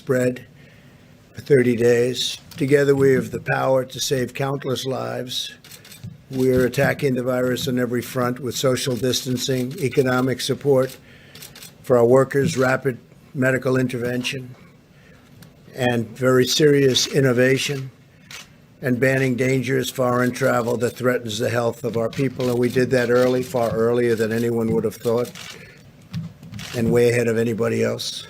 spread for 30 days. Together we have the power to save countless lives. We're attacking the virus on every front with social distancing, economic support for our workers, rapid medical intervention, and very serious innovation, and banning dangerous foreign travel that threatens the health of our people. And we did that early, far earlier than anyone would have thought, and way ahead of anybody else.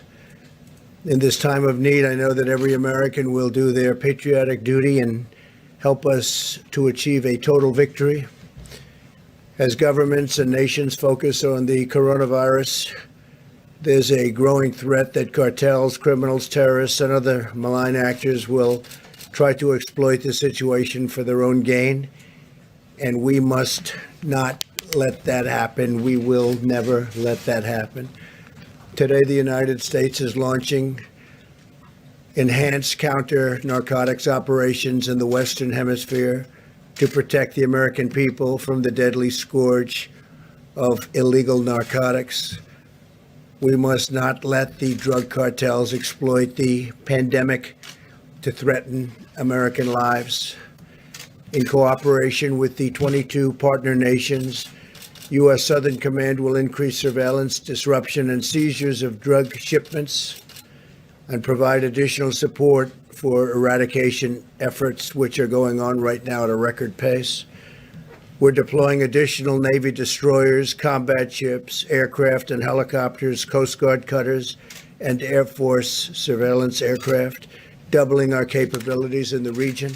In this time of need, I know that every American will do their patriotic duty and help us to achieve a total victory. As governments and nations focus on the coronavirus, there's a growing threat that cartels, criminals, terrorists, and other malign actors will try to exploit the situation for their own gain, and we must not let that happen. We will never let that happen. Today, the United States is launching enhanced counter-narcotics operations in the Western Hemisphere to protect the American people from the deadly scourge of illegal narcotics. We must not let the drug cartels exploit the pandemic to threaten American lives. In cooperation with the 22 partner nations, U.S. Southern Command will increase surveillance, disruption, and seizures of drug shipments and provide additional support for eradication efforts, which are going on right now at a record pace. We're deploying additional Navy destroyers, combat ships, aircraft and helicopters, Coast Guard cutters, and Air Force surveillance aircraft, doubling our capabilities in the region.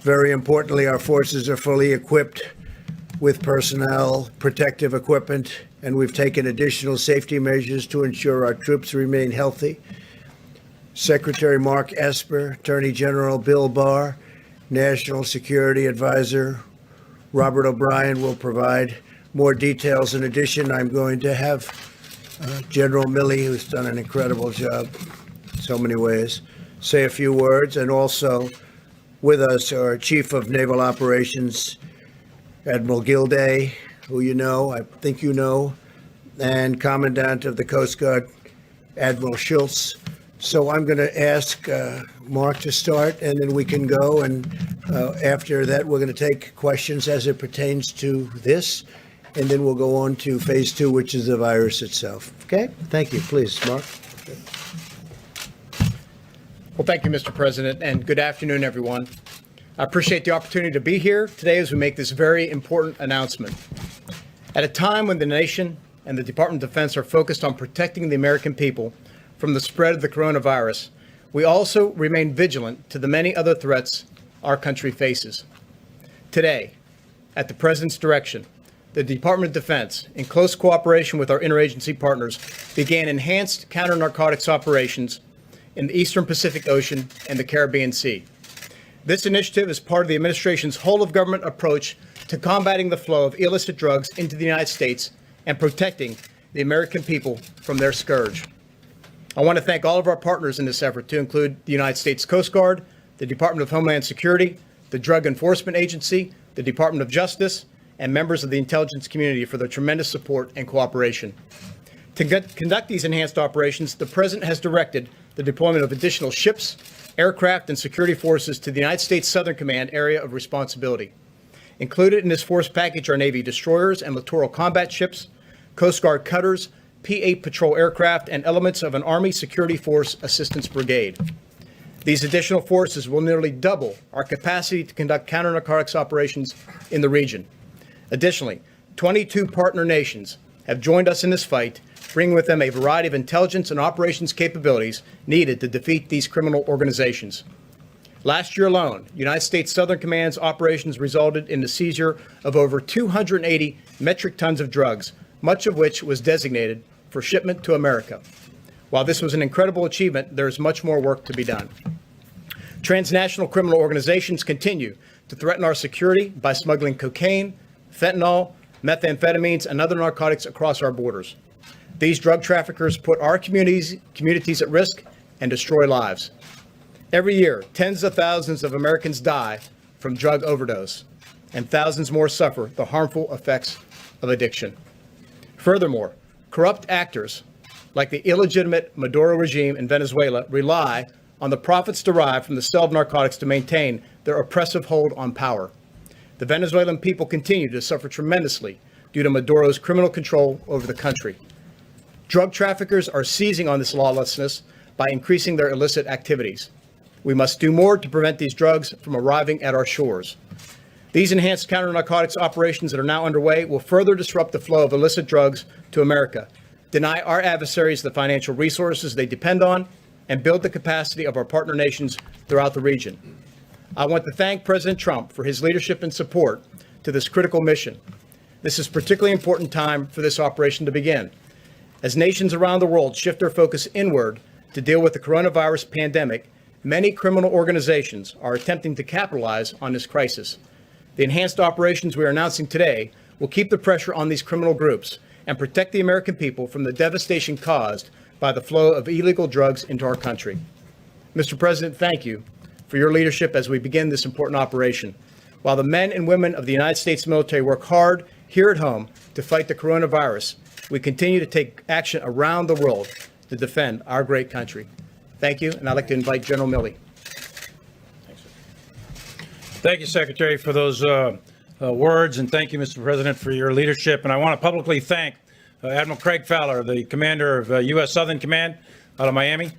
Very importantly, our forces are fully equipped with personnel, protective equipment, and we've taken additional safety measures to ensure our troops remain healthy. Secretary Mark Esper, Attorney General Bill Barr, National Security Advisor Robert O'Brien will provide more details. In addition, I'm going to have General Milley, who's done an incredible job in so many ways, say a few words. And also with us, our Chief of Naval Operations, Admiral Gilday, who I think you know, and Commandant of the Coast Guard, Admiral Schultz. So I'm going to ask Mark to start, and then we can go. And after that, we're going to take questions as it pertains to this, and then we'll go on to phase 2, which is the virus itself. Okay? Thank you. Please, Mark. Well, thank you, Mr. President, and good afternoon, everyone. I appreciate the opportunity to be here today as we make this very important announcement. At a time when the nation and the Department of Defense are focused on protecting the American people from the spread of the coronavirus, we also remain vigilant to the many other threats our country faces. Today, at the President's direction, the Department of Defense, in close cooperation with our interagency partners, began enhanced counter-narcotics operations in the Eastern Pacific Ocean and the Caribbean Sea. This initiative is part of the administration's whole-of-government approach to combating the flow of illicit drugs into the United States and protecting the American people from their scourge. I want to thank all of our partners in this effort, to include the United States Coast Guard, the Department of Homeland Security, the Drug Enforcement Agency, the Department of Justice, and members of the intelligence community for their tremendous support and cooperation. To conduct these enhanced operations, the President has directed the deployment of additional ships, aircraft, and security forces to the United States Southern Command area of responsibility. Included in this force package are Navy destroyers and littoral combat ships, Coast Guard cutters, P-8 patrol aircraft, and elements of an Army Security Force Assistance Brigade. These additional forces will nearly double our capacity to conduct counter-narcotics operations in the region. Additionally, 22 partner nations have joined us in this fight, bringing with them a variety of intelligence and operations capabilities needed to defeat these criminal organizations. Last year alone, United States Southern Command's operations resulted in the seizure of over 280 metric tons of drugs, much of which was designated for shipment to America. While this was an incredible achievement, there is much more work to be done. Transnational criminal organizations continue to threaten our security by smuggling cocaine, fentanyl, methamphetamines, and other narcotics across our borders. These drug traffickers put our communities at risk and destroy lives. Every year, tens of thousands of Americans die from drug overdose, and thousands more suffer the harmful effects of addiction. Furthermore, corrupt actors like the illegitimate Maduro regime in Venezuela, rely on the profits derived from the sale of narcotics to maintain their oppressive hold on power. The Venezuelan people continue to suffer tremendously due to Maduro's criminal control over the country. Drug traffickers are seizing on this lawlessness by increasing their illicit activities. We must do more to prevent these drugs from arriving at our shores. These enhanced counter-narcotics operations that are now underway will further disrupt the flow of illicit drugs to America, deny our adversaries the financial resources they depend on, and build the capacity of our partner nations throughout the region. I want to thank President Trump for his leadership and support to this critical mission. This is a particularly important time for this operation to begin. As nations around the world shift their focus inward to deal with the coronavirus pandemic, many criminal organizations are attempting to capitalize on this crisis. The enhanced operations we are announcing today will keep the pressure on these criminal groups and protect the American people from the devastation caused by the flow of illegal drugs into our country. Mr. President, thank you for your leadership as we begin this important operation. While the men and women of the United States military work hard here at home to fight the coronavirus, we continue to take action around the world to defend our great country. Thank you, and I'd like to invite General Milley. Thank you, Secretary, for those words, and thank you, Mr. President, for your leadership. And I want to publicly thank Admiral Craig Fowler, the commander of U.S. Southern Command out of Miami,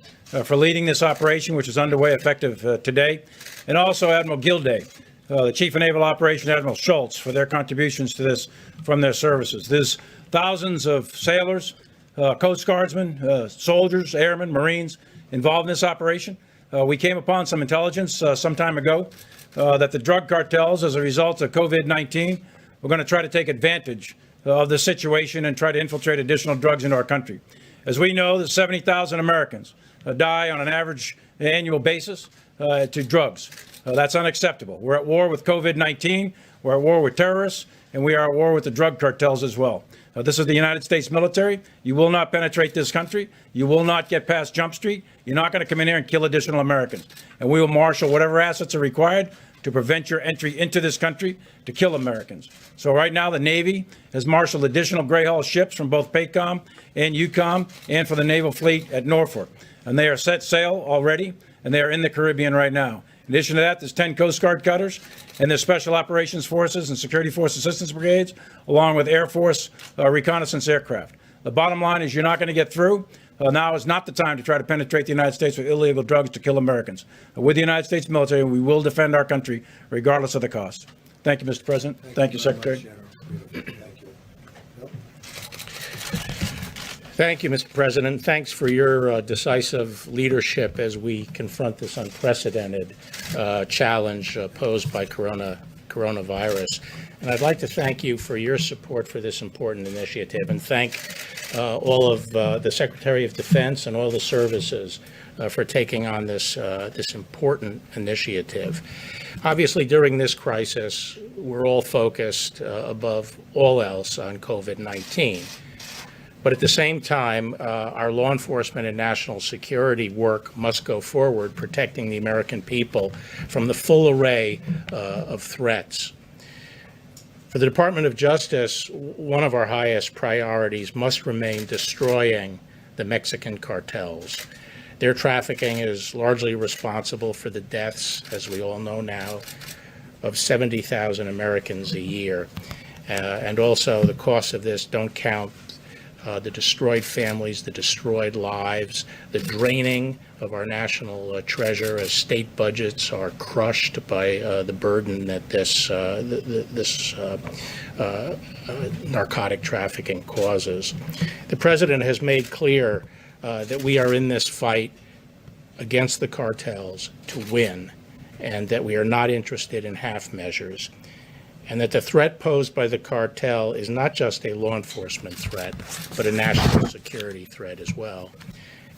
for leading this operation, which is underway effective today, and also Admiral Gilday, the Chief of Naval Operations, Admiral Schultz, for their contributions to this from their services. There's thousands of sailors, Coast Guardsmen, soldiers, airmen, Marines involved in this operation. We came upon some intelligence some time ago that the drug cartels, as a result of COVID-19, were going to try to take advantage of the situation and try to infiltrate additional drugs into our country. As we know, there's 70,000 Americans die on an average annual basis to drugs. That's unacceptable. We're at war with COVID-19, we're at war with terrorists, and we are at war with the drug cartels as well. This is the United States military. You will not penetrate this country. You will not get past Jump Street. You're not going to come in here and kill additional Americans. And we will marshal whatever assets are required to prevent your entry into this country to kill Americans. So right now, the Navy has marshaled additional Gray Hull ships from both PACOM and EUCOM and for the Naval Fleet at Norfolk. And they are set sail already, and they are in the Caribbean right now. In addition to that, there's 10 Coast Guard cutters, and there's Special Operations Forces and Security Force Assistance Brigades, along with Air Force reconnaissance aircraft. The bottom line is you're not going to get through. Now is not the time to try to penetrate the United States with illegal drugs to kill Americans. With the United States military, we will defend our country regardless of the cost. Thank you, Mr. President. Thank you, Secretary. Thank you, Mr. President. Thanks for your decisive leadership as we confront this unprecedented challenge posed by coronavirus. And I'd like to thank you for your support for this important initiative, and thank all of the Secretary of Defense and all the services for taking on this important initiative. Obviously, during this crisis, we're all focused above all else on COVID-19. But at the same time, our law enforcement and national security work must go forward, protecting the American people from the full array of threats. For the Department of Justice, one of our highest priorities must remain destroying the Mexican cartels. Their trafficking is largely responsible for the deaths, as we all know now, of 70,000 Americans a year. And also the costs of this don't count the destroyed families, the destroyed lives, the draining of our national treasure as state budgets are crushed by the burden that this narcotic trafficking causes. The President has made clear that we are in this fight against the cartels to win, and that we are not interested in half measures, and that the threat posed by the cartel is not just a law enforcement threat, but a national security threat as well.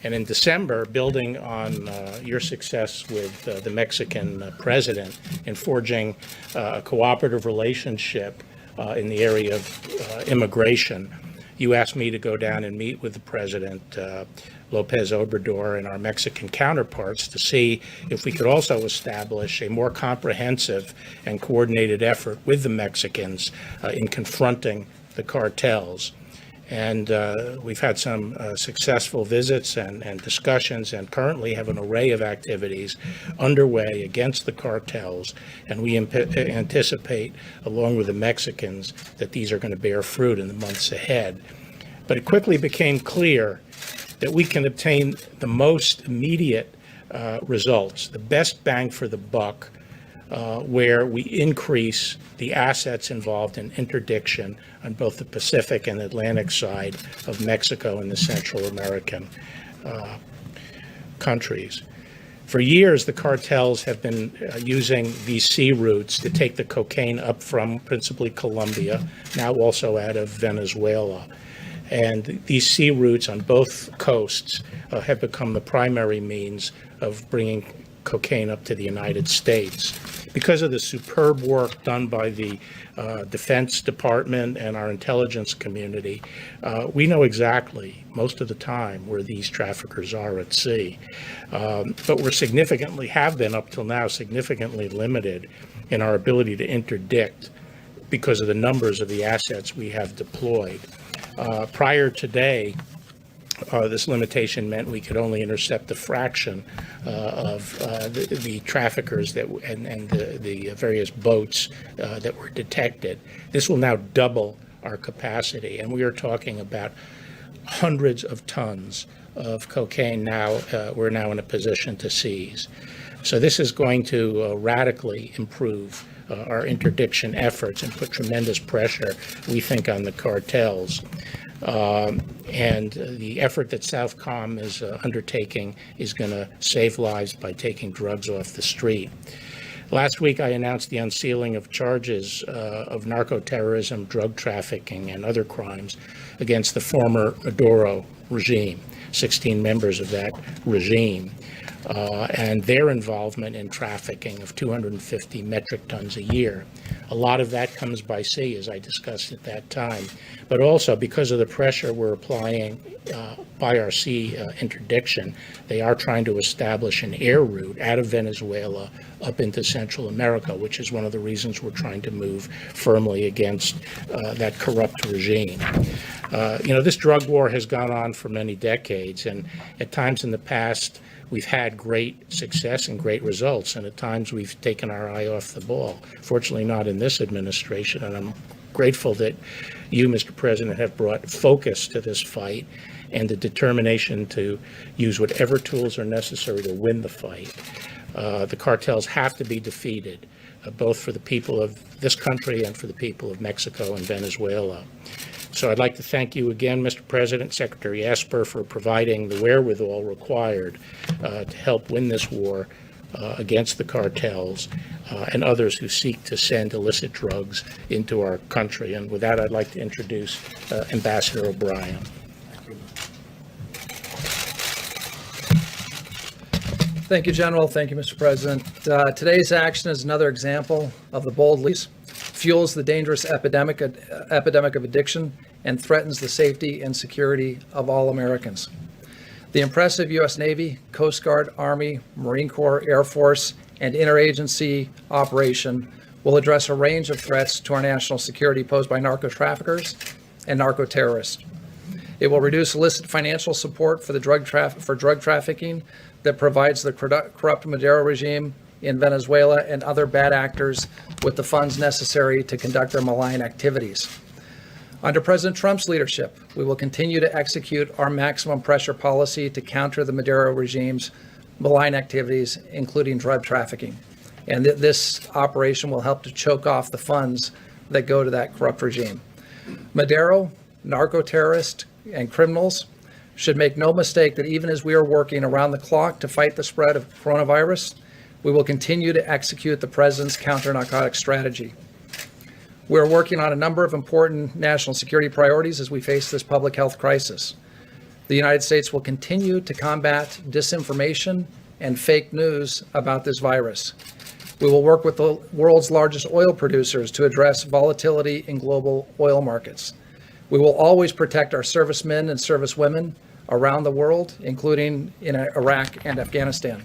And in December, building on your success with the Mexican president in forging a cooperative relationship in the area of immigration, you asked me to go down and meet with the president, Lopez Obrador, and our Mexican counterparts to see if we could also establish a more comprehensive and coordinated effort with the Mexicans in confronting the cartels. And we've had some successful visits and discussions, and currently have an array of activities underway against the cartels. And we anticipate, along with the Mexicans, that these are going to bear fruit in the months ahead. But it quickly became clear that we can obtain the most immediate results, the best bang for the buck, where we increase the assets involved in interdiction on both the Pacific and Atlantic side of Mexico and the Central American countries. For years, the cartels have been using these sea routes to take the cocaine up from principally Colombia, now also out of Venezuela. And these sea routes on both coasts have become the primary means of bringing cocaine up to the United States. Because of the superb work done by the Defense Department and our intelligence community, we know exactly, most of the time, where these traffickers are at sea. But have been up till now, significantly limited in our ability to interdict because of the numbers of the assets we have deployed. Prior today, this limitation meant we could only intercept a fraction of the traffickers and the various boats that were detected. This will now double our capacity, and we are talking about hundreds of tons of cocaine now we're now in a position to seize. So this is going to radically improve our interdiction efforts and put tremendous pressure, we think, on the cartels. And the effort that Southcom is undertaking is going to save lives by taking drugs off the street. Last week, I announced the unsealing of charges of narco-terrorism, drug trafficking, and other crimes against the former Maduro regime, 16 members of that regime, and their involvement in trafficking of 250 metric tons a year. A lot of that comes by sea, as I discussed at that time, but also because of the pressure we're applying by our sea interdiction, they are trying to establish an air route out of Venezuela up into Central America, which is one of the reasons we're trying to move firmly against that corrupt regime. This drug war has gone on for many decades, and at times in the past, we've had great success and great results, and at times we've taken our eye off the ball. Fortunately, not in this administration, and I'm grateful that you, Mr. President, have brought focus to this fight and the determination to use whatever tools are necessary to win the fight. The cartels have to be defeated, both for the people of this country and for the people of Mexico and Venezuela. So I'd like to thank you again, Mr. President, Secretary Esper, for providing the wherewithal required to help win this war against the cartels and others who seek to send illicit drugs into our country. And with that, I'd like to introduce Ambassador O'Brien. Thank you, General. Thank you, Mr. President. Today's action is another example of the bold leaders, fuels the dangerous epidemic of addiction, and threatens the safety and security of all Americans. The impressive U.S. Navy, Coast Guard, Army, Marine Corps, Air Force, and interagency operation will address a range of threats to our national security posed by narco traffickers and narco terrorists. It will reduce illicit financial support for drug trafficking that provides the corrupt Maduro regime in Venezuela and other bad actors with the funds necessary to conduct their malign activities. Under President Trump's leadership, we will continue to execute our maximum pressure policy to counter the Maduro regime's malign activities, including drug trafficking. And this operation will help to choke off the funds that go to that corrupt regime. Maduro, narco-terrorists, and criminals should make no mistake that even as we are working around the clock to fight the spread of coronavirus, we will continue to execute the President's counter-narcotics strategy. We're working on a number of important national security priorities as we face this public health crisis. The United States will continue to combat disinformation and fake news about this virus. We will work with the world's largest oil producers to address volatility in global oil markets. We will always protect our servicemen and servicewomen around the world, including in Iraq and Afghanistan.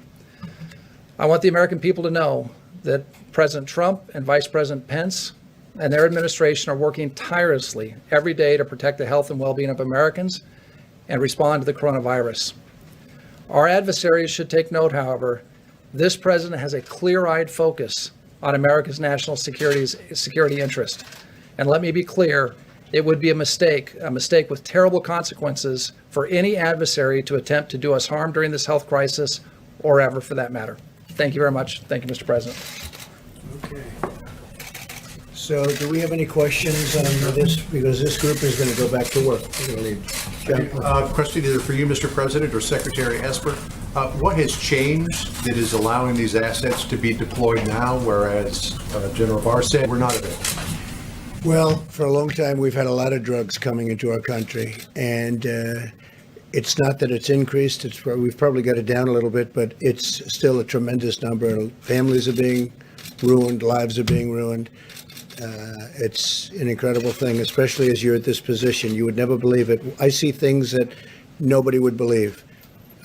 I want the American people to know that President Trump and Vice President Pence and their administration are working tirelessly every day to protect the health and well-being of Americans and respond to the coronavirus. Our adversaries should take note, however, this president has a clear-eyed focus on America's national security interest. And let me be clear, it would be a mistake with terrible consequences for any adversary to attempt to do us harm during this health crisis or ever for that matter. Thank you very much. Thank you, Mr. President. Okay. So do we have any questions on this? Because this group is going to go back to work. We're going to leave. John? Question either for you, Mr. President, or Secretary Esper. What has changed that is allowing these assets to be deployed now, whereas General Barr said we're not available? Well, for a long time, we've had a lot of drugs coming into our country, and it's not that it's increased. We've probably got it down a little bit, but it's still a tremendous number. Families are being ruined, lives are being ruined. It's an incredible thing, especially as you're at this position. You would never believe it. I see things that nobody would believe.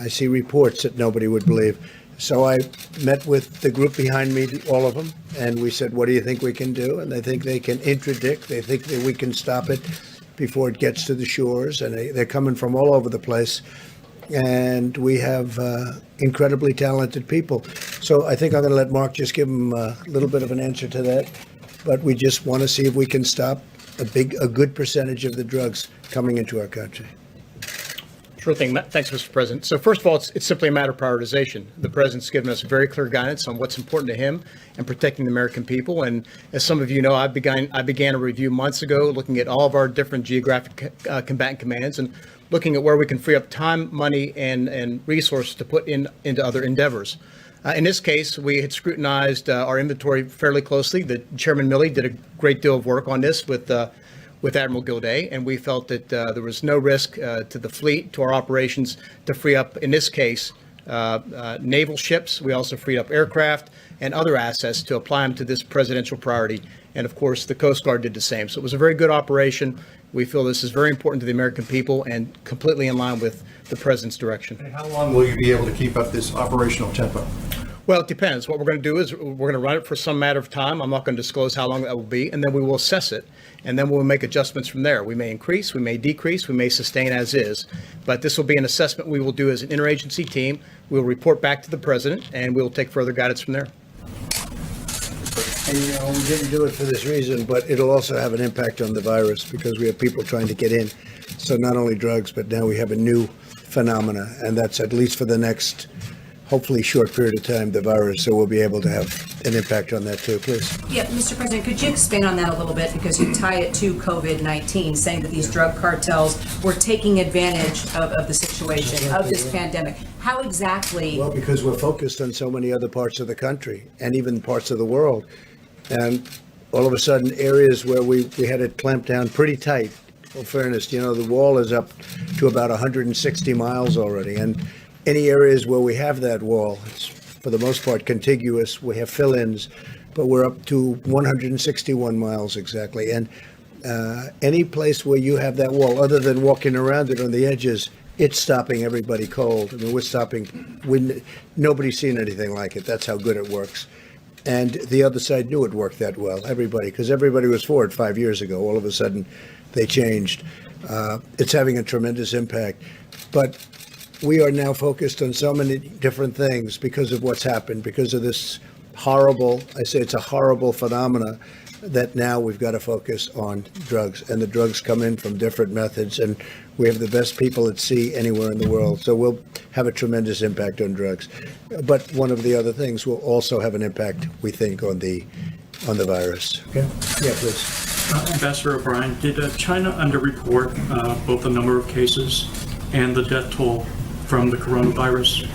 I see reports that nobody would believe. So I met with the group behind me, all of them, and we said, what do you think we can do? And they think they can interdict. They think that we can stop it before it gets to the shores. And they're coming from all over the place. And we have incredibly talented people. So I think I'm going to let Mark just give them a little bit of an answer to that. But we just want to see if we can stop a good percentage of the drugs coming into our country. Sure thing. Thanks, Mr. President. So first of all, it's simply a matter of prioritization. The president's given us very clear guidance on what's important to him and protecting the American people. And as some of you know, I began a review months ago looking at all of our different geographic combatant commands and looking at where we can free up time, money, and resources to put into other endeavors. In this case, we had scrutinized our inventory fairly closely. The Chairman Milley did a great deal of work on this with Admiral Gilday, and we felt that there was no risk to the fleet, to our operations, to free up, in this case, naval ships. We also freed up aircraft and other assets to apply them to this presidential priority. And of course, the Coast Guard did the same. So it was a very good operation. We feel this is very important to the American people and completely in line with the president's direction. And how long will you be able to keep up this operational tempo? Well, it depends. What we're going to do is we're going to run it for some matter of time. I'm not going to disclose how long that will be, and then we will assess it, and then we'll make adjustments from there. We may increase, we may decrease, we may sustain as is, but this will be an assessment we will do as an interagency team. We'll report back to the president, and we'll take further guidance from there. And, you know, we didn't do it for this reason, but it'll also have an impact on the virus because we have people trying to get in. So not only drugs, but now we have a new phenomena, and that's at least for the next, hopefully short period of time, the virus. So we'll be able to have an impact on that too, please. Yeah, Mr. President, could you expand on that a little bit because you tie it to COVID-19, saying that these drug cartels were taking advantage of the situation, of this pandemic. How exactly? Well, because we're focused on so many other parts of the country and even parts of the world. And all of a sudden, areas where we had it clamped down pretty tight. In fairness, you know, the wall is up to about 160 miles already. And any areas where we have that wall, it's for the most part contiguous. We have fill-ins, but we're up to 161 miles exactly. And any place where you have that wall, other than walking around it on the edges, it's stopping everybody cold. I mean, we're stopping. Nobody's seen anything like it. That's how good it works. And the other side knew it worked that well, everybody, because everybody was for it 5 years ago. All of a sudden, they changed. It's having a tremendous impact. But we are now focused on so many different things because of what's happened, because of this horrible, I say it's a horrible phenomena, that now we've got to focus on drugs. And the drugs come in from different methods, and we have the best people at sea anywhere in the world. So we'll have a tremendous impact on drugs. But one of the other things will also have an impact, we think, on the virus. Okay? Yeah, please. Ambassador O'Brien, did China underreport both the number of cases and the death toll from the coronavirus?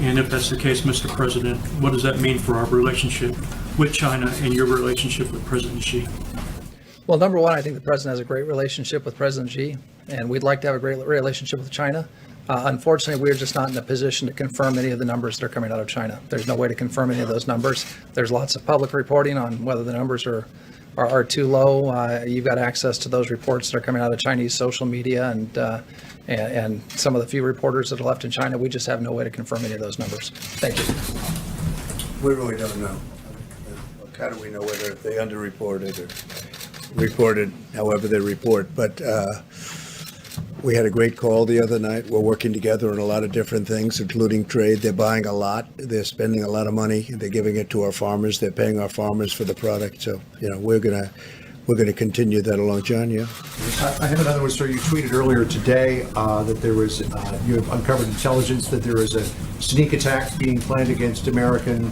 And if that's the case, Mr. President, what does that mean for our relationship with China and your relationship with President Xi? Well, number one, I think the president has a great relationship with President Xi, and we'd like to have a great relationship with China. Unfortunately, we're just not in a position to confirm any of the numbers that are coming out of China. There's no way to confirm any of those numbers. There's lots of public reporting on whether the numbers are too low. You've got access to those reports that are coming out of Chinese social media and some of the few reporters that are left in China. We just have no way to confirm any of those numbers. Thank you. We really don't know. How do we know whether they underreported or reported however they report. But we had a great call the other night. We're working together on a lot of different things, including trade. They're buying a lot. They're spending a lot of money. They're giving it to our farmers. They're paying our farmers for the product. So, we're gonna continue that along. John, yeah? I have another one, sir. You tweeted earlier today that there was, you have uncovered intelligence that there is a sneak attack being planned against American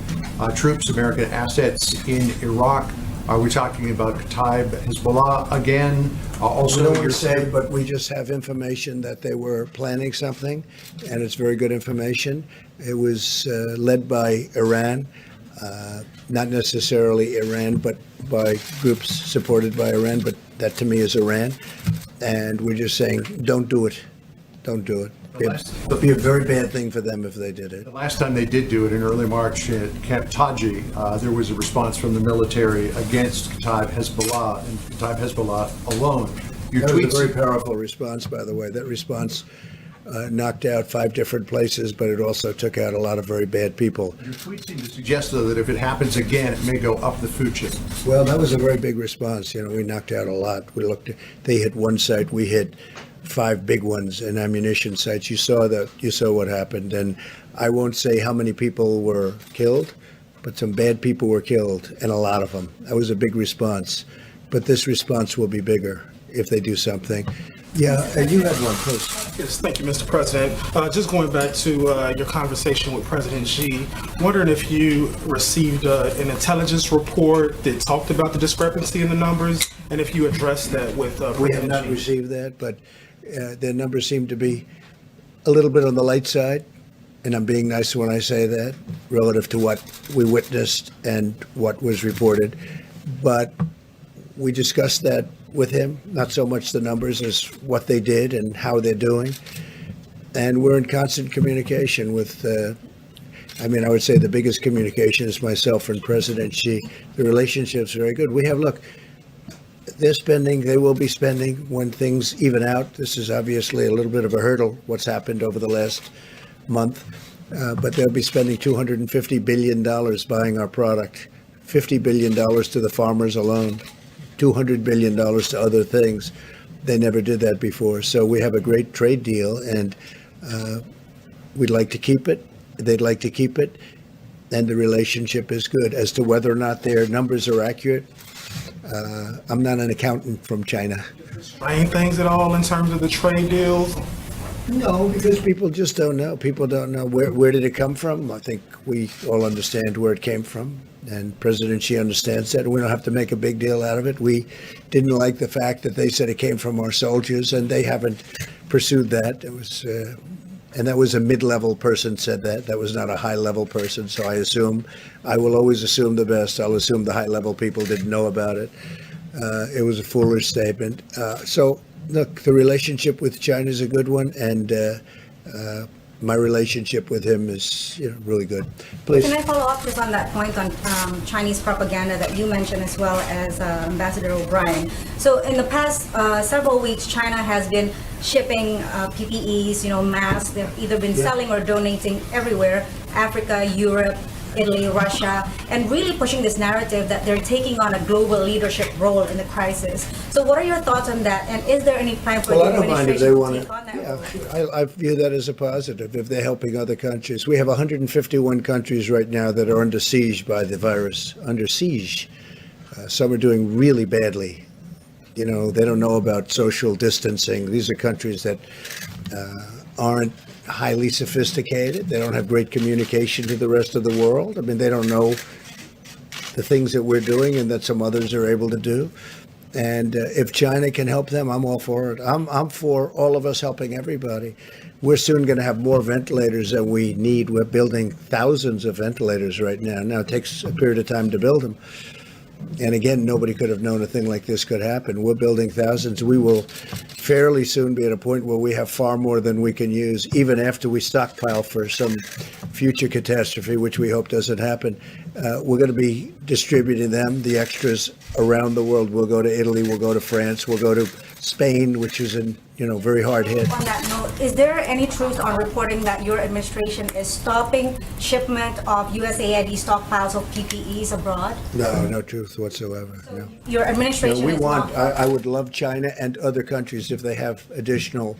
troops, American assets in Iraq. Are we talking about Kataib Hezbollah again? We Also, don't want you're to say, saying, but we just have information that they were planning something, and it's very good information. It was led by Iran, not necessarily Iran, but by groups supported by Iran, but that to me is Iran. And we're just saying, don't do it. Don't do it. It'd be a very bad thing for them if they did it. the last time they did do it in early March at Camp Taji, there was a response from the military against Kataib Hezbollah and Kataib Hezbollah alone. Your That was a tweets, very powerful response, by the way. That response knocked out 5 different places, but it also took out a lot of very bad people. your tweets seem to suggest, though, that if it happens again, it may go up the food chain. Well, that was a very big response. We knocked out a lot. They hit one site, we hit 5 big ones and ammunition sites. You saw what happened. And I won't say how many people were killed, but some bad people were killed, and a lot of them. That was a big response. But this response will be bigger if they do something. Yeah, and you had one, please. Yes, thank you, Mr. President. Just going back to your conversation with President Xi, wondering if you received an intelligence report that talked about the discrepancy in the numbers, and if you addressed that with We have President not Xi. received that, but their numbers seem to be a little bit on the light side, and I'm being nice when I say that, relative to what we witnessed and what was reported. But we discussed that with him, not so much the numbers as what they did and how they're doing. And we're in constant communication with, I would say the biggest communication is myself and President Xi. The relationship's very good. Look, they're spending, they will be spending when things even out. This is obviously a little bit of a hurdle, what's happened over the last month. But they'll be spending $250 billion buying our product, $50 billion to the farmers alone, $200 billion to other things. They never did that before. So we have a great trade deal, and we'd like to keep it. They'd like to keep it, and the relationship is good. As to whether or not their numbers are accurate, I'm not an accountant from China. Explain things at all in terms of the trade deals? No, because people just don't know. People don't know where did it come from. I think we all understand where it came from, and President Xi understands that. We don't have to make a big deal out of it. We didn't like the fact that they said it came from our soldiers, and they haven't pursued that. It was, and that was a mid-level person said that. That was not a high-level person. So I will always assume the best. I'll assume the high-level people didn't know about it. It was a foolish statement. So. Look, the relationship with China is a good one, and my relationship with him is really good. Please. Can I follow up just on that point on Chinese propaganda that you mentioned as well as Ambassador O'Brien? So in the past several weeks, China has been shipping PPEs, masks. They've either been selling or donating everywhere, Africa, Europe, Italy, Russia, and really pushing this narrative that they're taking on a global leadership role in the crisis. So what are your thoughts on that? And is there any plan for Well, the I don't mind if administration they to want take on that to. role? I view that as a positive if they're helping other countries. We have 151 countries right now that are under siege by the virus. Under siege. Some are doing really badly. They don't know about social distancing. These are countries that aren't highly sophisticated. They don't have great communication to the rest of the world. They don't know the things that we're doing and that some others are able to do. And if China can help them, I'm all for it. I'm for all of us helping everybody. We're soon going to have more ventilators than we need. We're building thousands of ventilators right now. Now, it takes a period of time to build them. And again, nobody could have known a thing like this could happen. We're building thousands. We will fairly soon be at a point where we have far more than we can use, even after we stockpile for some future catastrophe, which we hope doesn't happen. We're going to be distributing them, the extras, around the world. We'll go to Italy, we'll go to France, we'll go to Spain, which is very hard hit. On that note, is there any truth on reporting that your administration is stopping shipment of USAID stockpiles of PPEs abroad? No truth whatsoever, no. Your administration We is want, not. I would love China and other countries, if they have additional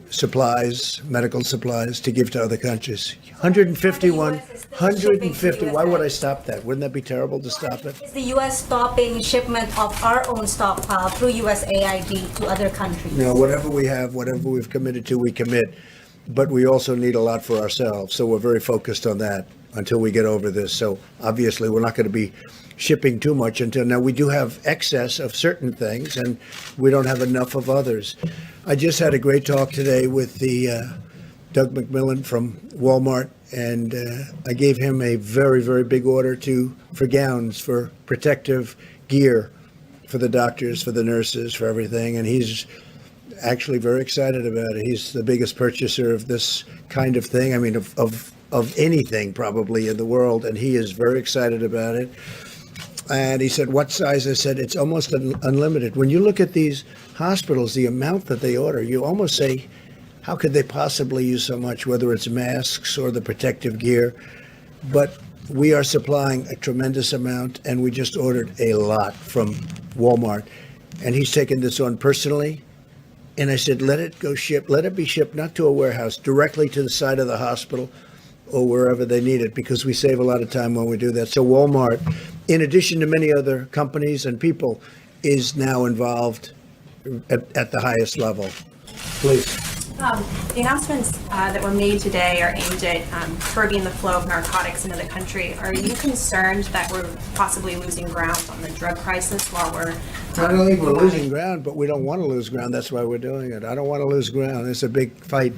supplies, medical supplies, to give to other countries. 151, 150, why would I stop that? Wouldn't that be terrible to stop it? Is the U.S. stopping shipment of our own stockpile through USAID to other countries? No, whatever we have, whatever we've committed to, we commit. But we also need a lot for ourselves, so we're very focused on that until we get over this. So obviously, we're not going to be shipping too much until now. We do have excess of certain things, and we don't have enough of others. I just had a great talk today with the Doug McMillan from Walmart, and I gave him a very, very big order for gowns, for protective gear, for the doctors, for the nurses, for everything, and he's actually very excited about it. He's the biggest purchaser of this kind of thing, I mean, of anything probably in the world, and he is very excited about it. And he said, what size? I said, it's almost unlimited. When you look at these hospitals, the amount that they order, you almost say, how could they possibly use so much, whether it's masks or the protective gear? But we are supplying a tremendous amount, and we just ordered a lot from Walmart. And he's taken this on personally. And I said, let it be shipped not to a warehouse, directly to the side of the hospital or wherever they need it, because we save a lot of time when we do that. So Walmart, in addition to many other companies and people, is now involved at the highest level. Please. The announcements that were made today are aimed at curbing the flow of narcotics into the country. Are you concerned that we're possibly losing ground on the drug crisis while we're... I don't think we're losing ground, but we don't want to lose ground. That's why we're doing it. I don't want to lose ground. It's a big fight.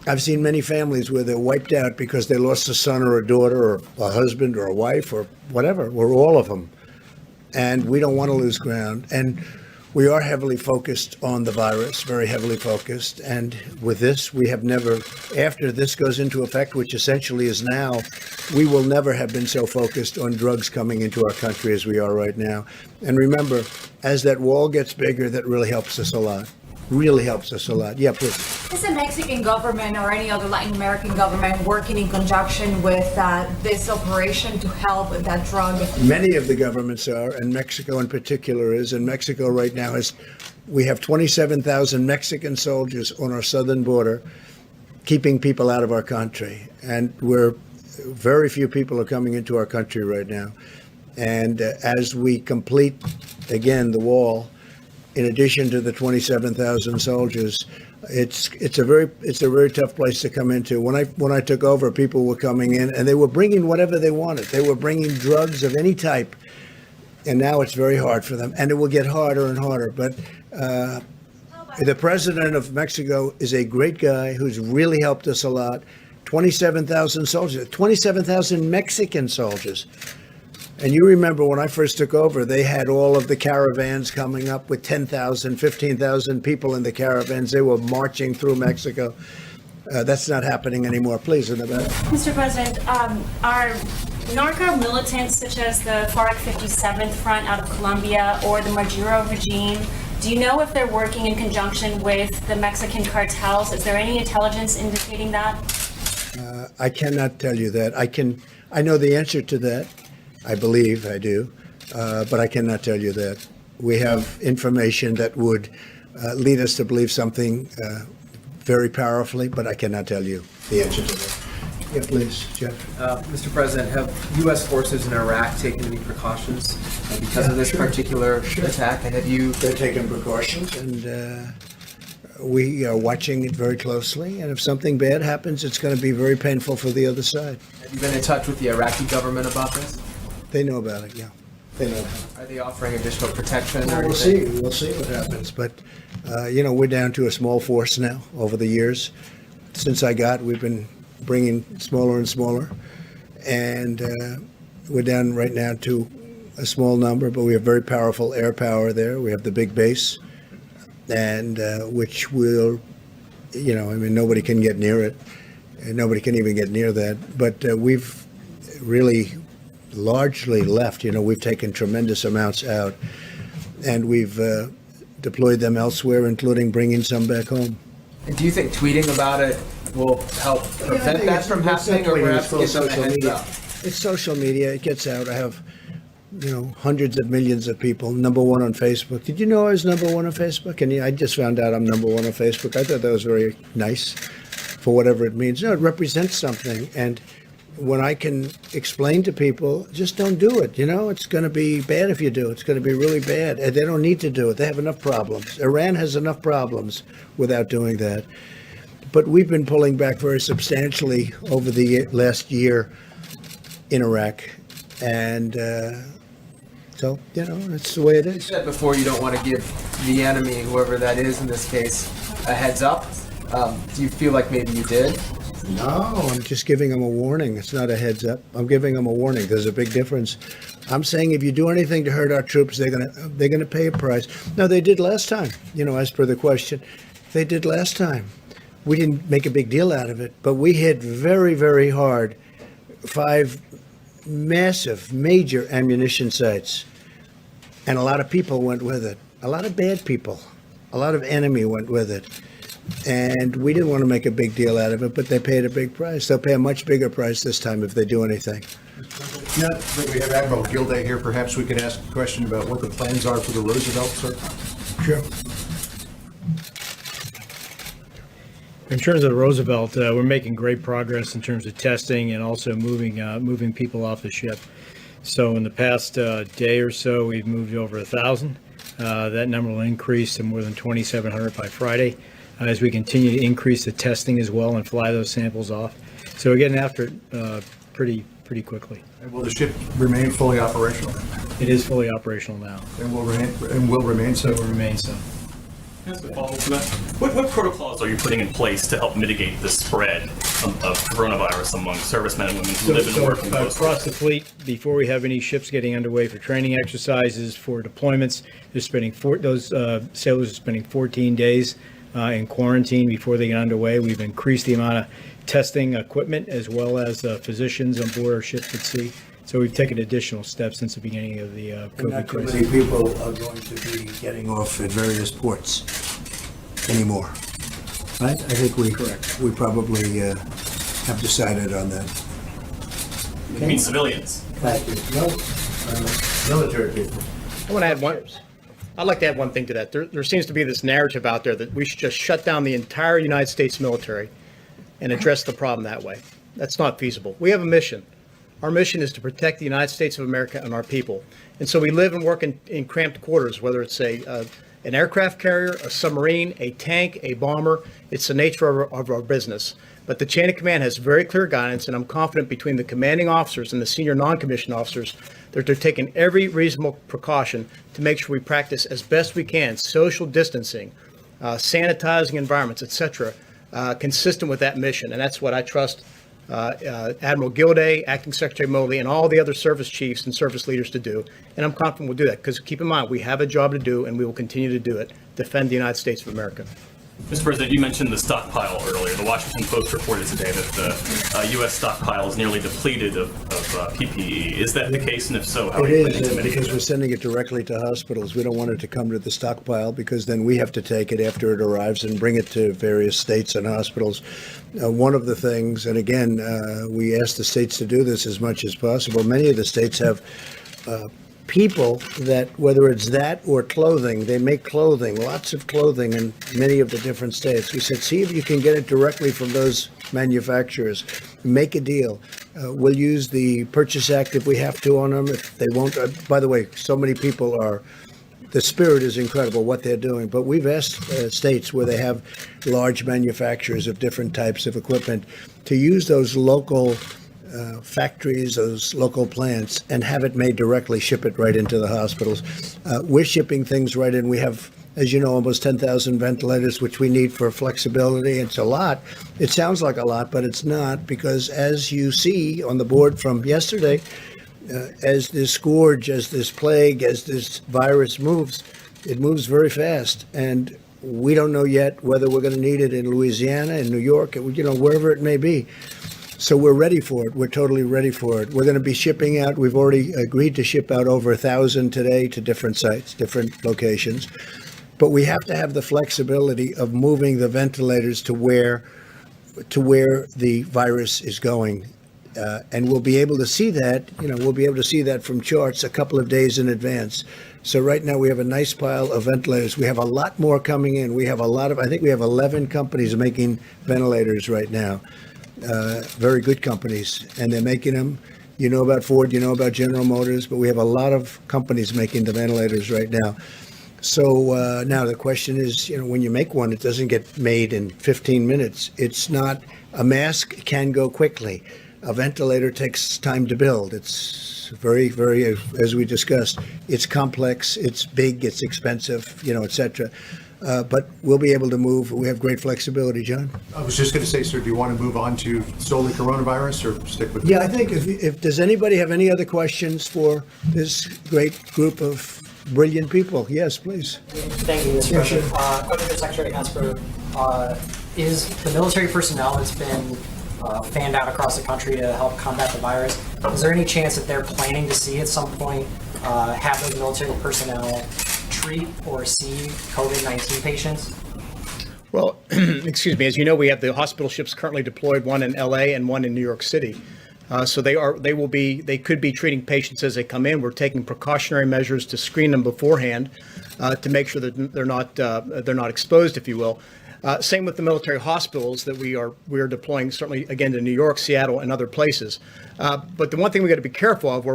I've seen many families where they're wiped out because they lost a son or a daughter or a husband or a wife or whatever. We're all of them. And we don't want to lose ground. And we are heavily focused on the virus, very heavily focused. And with this, we have never, after this goes into effect, which essentially is now, we will never have been so focused on drugs coming into our country as we are right now. And remember, as that wall gets bigger, that really helps us a lot. Really helps us a lot. Yeah, please. Is the Mexican government or any other Latin American government working in conjunction with this operation to help with that drug? Many of the governments are, and Mexico in particular is. And Mexico right now we have 27,000 Mexican soldiers on our southern border, keeping people out of our country. And very few people are coming into our country right now. And as we complete, again, the wall, in addition to the 27,000 soldiers, it's a very tough place to come into. When I took over, people were coming in and they were bringing whatever they wanted. They were bringing drugs of any type, and now it's very hard for them, and it will get harder and harder. But the president of Mexico is a great guy who's really helped us a lot. 27,000 soldiers, 27,000 Mexican soldiers. And you remember when I first took over, they had all of the caravans coming up with 10,000, 15,000 people in the caravans. They were marching through Mexico. That's not happening anymore. Please, in the back. Mr. President, are narco militants such as the FARC 57th Front out of Colombia or the Maduro regime, do you know if they're working in conjunction with the Mexican cartels? Is there any intelligence indicating that? I cannot tell you that. I know the answer to that. I believe I do, but I cannot tell you that. We have information that would lead us to believe something very powerfully, but I cannot tell you the answer to that. Yeah, please, Jeff. Mr. President, have U.S. forces in Iraq taken any precautions because of this particular attack? And have you... They're taking precautions, and we are watching it very closely. And if something bad happens, it's going to be very painful for the other side. Have you been in touch with the Iraqi government about this? They know about it, yeah. They know about it. Are they offering additional protection? Well, we'll see. We'll see what happens. But, we're down to a small force now over the years. Since I got, we've been bringing smaller and smaller. And we're down right now to a small number, but we have very powerful air power there. We have the big base, and which will, nobody can get near it. And nobody can even get near that. But we've really largely left. We've taken tremendous amounts out, and we've deployed them elsewhere, including bringing some back home. And do you think tweeting about it will help prevent that from happening, or perhaps give them a heads up? It's social media. It gets out. I have, hundreds of millions of people. Number one on Facebook. Did you know I was number one on Facebook? And I just found out I'm number one on Facebook. I thought that was very nice for whatever it means. No, it represents something. And when I can explain to people, just don't do it. It's going to be bad if you do. It's going to be really bad. And they don't need to do it. They have enough problems. Iran has enough problems without doing that. But we've been pulling back very substantially over the last year in Iraq. And so, that's the way it You is. said before you don't want to give the enemy, whoever that is in this case, a heads up. Do you feel like maybe you did? No, I'm just giving them a warning. It's not a heads up. I'm giving them a warning. There's a big difference. I'm saying if you do anything to hurt our troops, they're gonna pay a price. No, they did last time. As per the question, they did last time. We didn't make a big deal out of it, but we hit very, very hard 5 massive, major ammunition sites, and a lot of people went with it. A lot of bad people, a lot of enemy went with it. And we didn't want to make a big deal out of it, but they paid a big price. They'll pay a much bigger price this time if they do anything. Now that we have Admiral Gilday here, perhaps we could ask a question about what the plans are for the Roosevelt, sir? Sure. In terms of the Roosevelt, we're making great progress in terms of testing and also moving people off the ship. So in the past day or so, we've moved over 1,000. That number will increase to more than 2,700 by Friday as we continue to increase the testing as well and fly those samples off. So we're getting after it pretty quickly. And will the ship remain fully operational? It is fully operational now. And will remain so? It will remain so. As a follow-up to that, what protocols are you putting in place to help mitigate the spread of coronavirus among servicemen and women who live and work in coastal Across the fleet, before we have any ships getting underway for training exercises, for deployments, those sailors are spending 14 days in quarantine before they get underway. We've increased the amount of testing equipment as well as physicians on board our ships at sea. So we've taken additional steps since the beginning of the COVID Not too crisis. many people are going to be getting off at various ports anymore. Right? I think we probably have decided on that. You mean civilians? No, military people. I want to add one. I'd like to add one thing to that. There seems to be this narrative out there that we should just shut down the entire United States military and address the problem that way. That's not feasible. We have a mission. Our mission is to protect the United States of America and our people. And so we live and work in cramped quarters, whether it's an aircraft carrier, a submarine, a tank, a bomber. It's the nature of our business. But the chain of command has very clear guidance, and I'm confident between the commanding officers and the senior non-commissioned officers that they're taking every reasonable precaution to make sure we practice as best we can social distancing, sanitizing environments, et cetera, consistent with that mission. And that's what I trust Admiral Gilday, Acting Secretary Mobley, and all the other service chiefs and service leaders to do. And I'm confident we'll do that because keep in mind, we have a job to do and we will continue to do it, defend the United States of America. Mr. President, you mentioned the stockpile earlier. The Washington Post reported today that the U.S. stockpile is nearly depleted of PPE. Is that the case? And if so, how are you It planning to is, mitigate because that? we're sending it directly to hospitals. We don't want it to come to the stockpile because then we have to take it after it arrives and bring it to various states and hospitals. One of the things, and again, we ask the states to do this as much as possible. Many of the states have people that, whether it's that or clothing, they make clothing, lots of clothing in many of the different states. We said, see if you can get it directly from those manufacturers. Make a deal. We'll use the Purchase Act if we have to on them. If they won't, by the way, so many people are, the spirit is incredible what they're doing. But we've asked states where they have large manufacturers of different types of equipment to use those local factories, those local plants, and have it made directly, ship it right into the hospitals. We're shipping things right in. We have, as you know, almost 10,000 ventilators, which we need for flexibility. It's a lot. It sounds like a lot, but it's not, because as you see on the board from yesterday, as this scourge, as this plague, as this virus moves, it moves very fast. And we don't know yet whether we're going to need it in Louisiana, in New York, wherever it may be. So we're ready for it. We're totally ready for it. We're going to be shipping out. We've already agreed to ship out over 1,000 today to different sites, different locations. but we have to have the flexibility of moving the ventilators to where the virus is going. And we'll be able to see that, we'll be able to see that from charts a couple of days in advance. So right now we have a nice pile of ventilators. We have a lot more coming in. We have I think we have 11 companies making ventilators right now. Very good companies, and they're making them. You know about Ford, you know about General Motors, but we have a lot of companies making the ventilators right now. So now the question is, when you make one, it doesn't get made in 15 minutes. It's not, a mask can go quickly. A ventilator takes time to build. It's very, very, as we discussed, it's complex, it's big, it's expensive, et cetera. But we'll be able to move. We have great flexibility, John. I was just going to say, sir, do you want to move on to solely coronavirus or stick with? Yeah, I think if does anybody have any other questions for this great group of brilliant people? Yes, please. Thank you, Mr. President. Question for Secretary Esper. Is the military personnel that's been fanned out across the country to help combat the virus, is there any chance that they're planning to see at some point have those military personnel treat or see COVID-19 patients? Well, excuse me, as you know, we have the hospital ships currently deployed, one in LA and one in New York City. So they could be treating patients as they come in. We're taking precautionary measures to screen them beforehand to make sure that they're not exposed, if you will. Same with the military hospitals that we are deploying, certainly again to New York, Seattle, and other places. But the one thing we got to be careful of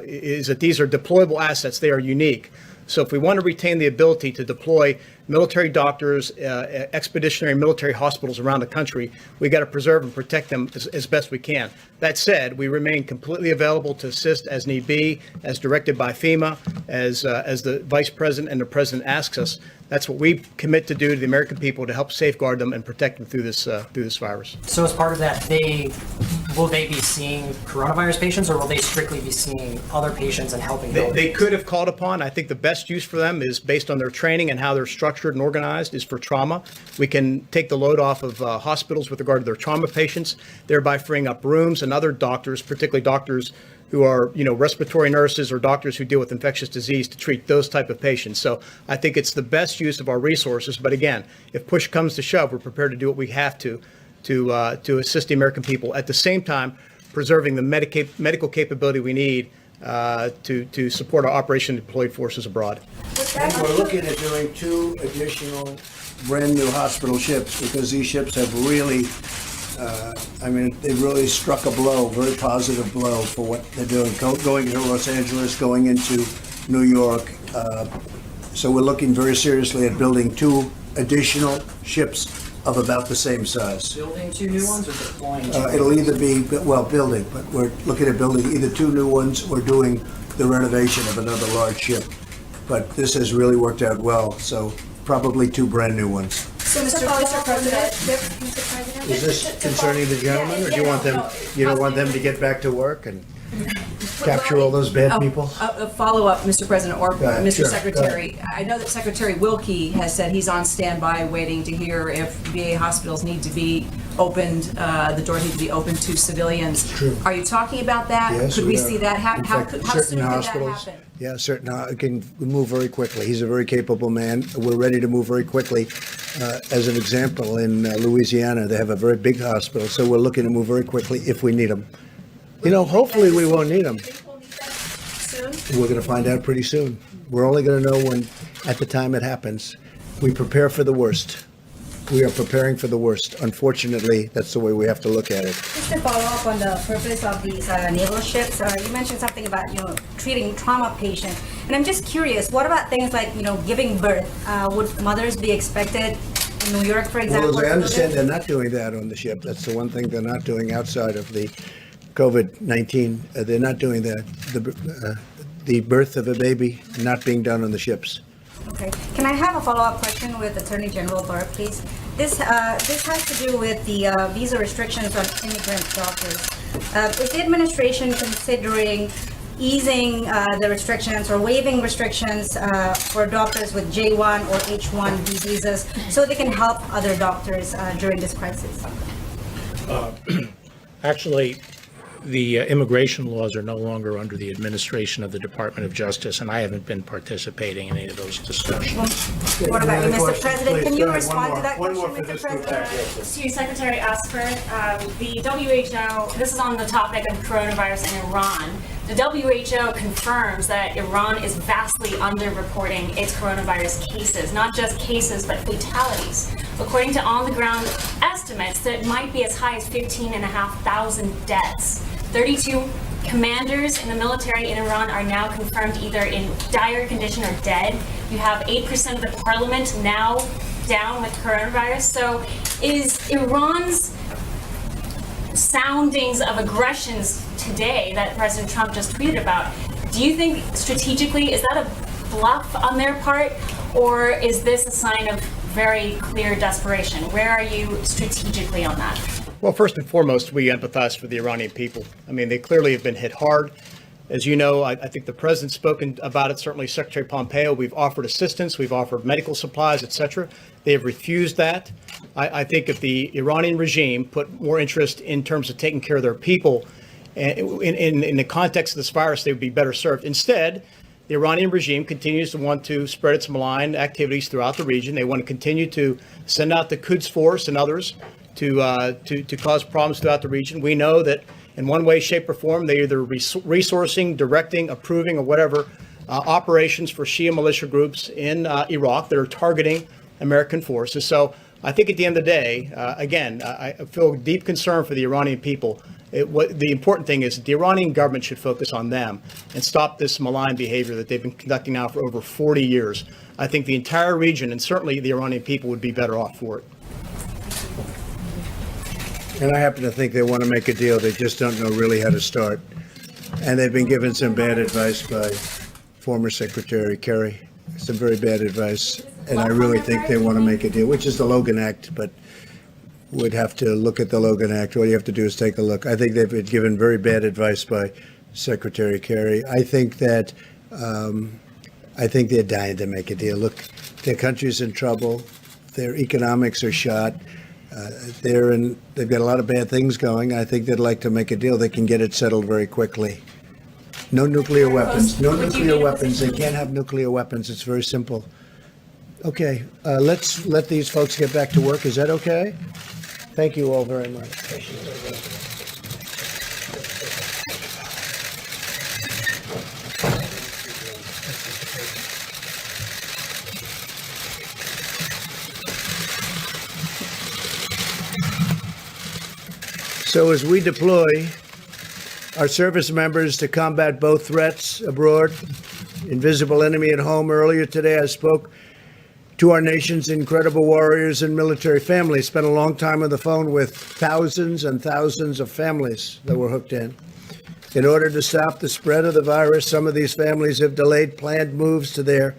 is that these are deployable assets. They are unique. So if we want to retain the ability to deploy military doctors, expeditionary military hospitals around the country, we got to preserve and protect them as best we can. That said, we remain completely available to assist as need be, as directed by FEMA, as the Vice President and the President asks us. That's what we commit to do to the American people to help safeguard them and protect them through this virus. So as part of that, will they be seeing coronavirus patients, or will they strictly be seeing other patients and helping them? They could have called upon. I think the best use for them is based on their training and how they're structured and organized is for trauma. We can take the load off of hospitals with regard to their trauma patients, thereby freeing up rooms, and other doctors, particularly doctors who are, respiratory nurses or doctors who deal with infectious disease, to treat those type of patients. So I think it's the best use of our resources. But again, if push comes to shove, we're prepared to do what we have to assist the American people, at the same time preserving the medical capability we need to support our operation deployed forces abroad. We're looking at doing 2 additional brand new hospital ships, because these ships have really, they really struck a blow, very positive blow for what they're doing, going into Los Angeles, going into New York. So we're looking very seriously at building 2 additional ships of about the same size. Building 2 new ones or deploying 2? It'll either be, building, but we're looking at building either 2 new ones or doing the renovation of another large ship. But this has really worked out well, so probably 2 brand new ones. So, Mr. President, Is this concerning the gentleman, or do you want them, don't want them to get back to work and capture all those bad people? A follow-up, Mr. President, or ahead. Mr. Sure, Secretary. I know that Secretary Wilkie has said he's on standby waiting to hear if VA hospitals need to be opened, the doors need to be opened to civilians. True. Are you talking about that? Yes, Could we are. see that happen? In How fact, soon certain could that hospitals- happen? Yeah, it can move very quickly. He's a very capable man. We're ready to move very quickly. As an example, in Louisiana, they have a very big hospital, so we're looking to move very quickly if we need them. Hopefully we won't need them. Soon? We're going to find out pretty soon. We're only going to know when, at the time it happens. We prepare for the worst. We are preparing for the worst. Unfortunately, that's the way we have to look at it. Just to follow up on the purpose of these naval ships, you mentioned something about, treating trauma patients. And I'm just curious, what about things like, giving birth? Would mothers be expected in New York, for example? Well, as I understand, they're not doing that on the ship. That's the one thing they're not doing outside of the COVID-19. They're not doing that. The birth of a baby not being done on the ships. Okay. Can I have a follow-up question with Attorney General Barr, please? This has to do with the visa restrictions on immigrant doctors. Is the administration considering easing the restrictions or waiving restrictions for doctors with J1 or H1B visas so they can help other doctors during this crisis? Actually, the immigration laws are no longer under the administration of the Department of Justice, and I haven't been participating in any of those discussions. What about you, Mr. President? Can you Go ahead, respond to that one question, more for Mr. this group back President? here. To Secretary Esper, the WHO, this is on the topic of coronavirus in Iran. The WHO confirms that Iran is vastly underreporting its coronavirus cases, not just cases, but fatalities. According to on-the-ground estimates, that might be as high as 15,500 deaths. 32 commanders in the military in Iran are now confirmed either in dire condition or dead. You have 8% of the parliament now down with coronavirus. So is Iran's soundings of aggressions today that President Trump just tweeted about, do you think strategically, is that a bluff on their part, or is this a sign of very clear desperation? Where are you strategically on that? Well, first and foremost, we empathize for the Iranian people. I mean, they clearly have been hit hard. As you know, I think the president's spoken about it, certainly Secretary Pompeo. We've offered assistance, we've offered medical supplies, et cetera. They have refused that. I think if the Iranian regime put more interest in terms of taking care of their people, in the context of this virus, they would be better served. Instead, the Iranian regime continues to want to spread its malign activities throughout the region. They want to continue to send out the Quds Force and others to cause problems throughout the region. We know that in one way, shape, or form, they're either resourcing, directing, approving, or whatever operations for Shia militia groups in Iraq that are targeting American forces. So I think at the end of the day, again, I feel deep concern for the Iranian people. The important thing is that the Iranian government should focus on them and stop this malign behavior that they've been conducting now for over 40 years. I think the entire region, and certainly the Iranian people, would be better off for it. And I happen to think they want to make a deal. They just don't know really how to start. And they've been given some bad advice by former Secretary Kerry, some very bad advice. And I really think they want to make a deal, which is the Logan Act, but would have to look at the Logan Act. All you have to do is take a look. I think they've been given very bad advice by Secretary Kerry. I think they're dying to make a deal. Look, their country's in trouble. Their economics are shot. They've got a lot of bad things going. I think they'd like to make a deal. They can get it settled very quickly. No nuclear weapons. No nuclear weapons. They can't have nuclear weapons. It's very simple. Okay, let's let these folks get back to work. Is that okay? Thank you all very much. So as we deploy our service members to combat both threats abroad, invisible enemy at home, earlier today I spoke to our nation's incredible warriors and military families. Spent a long time on the phone with thousands and thousands of families that were hooked in. In order to stop the spread of the virus, some of these families have delayed planned moves to their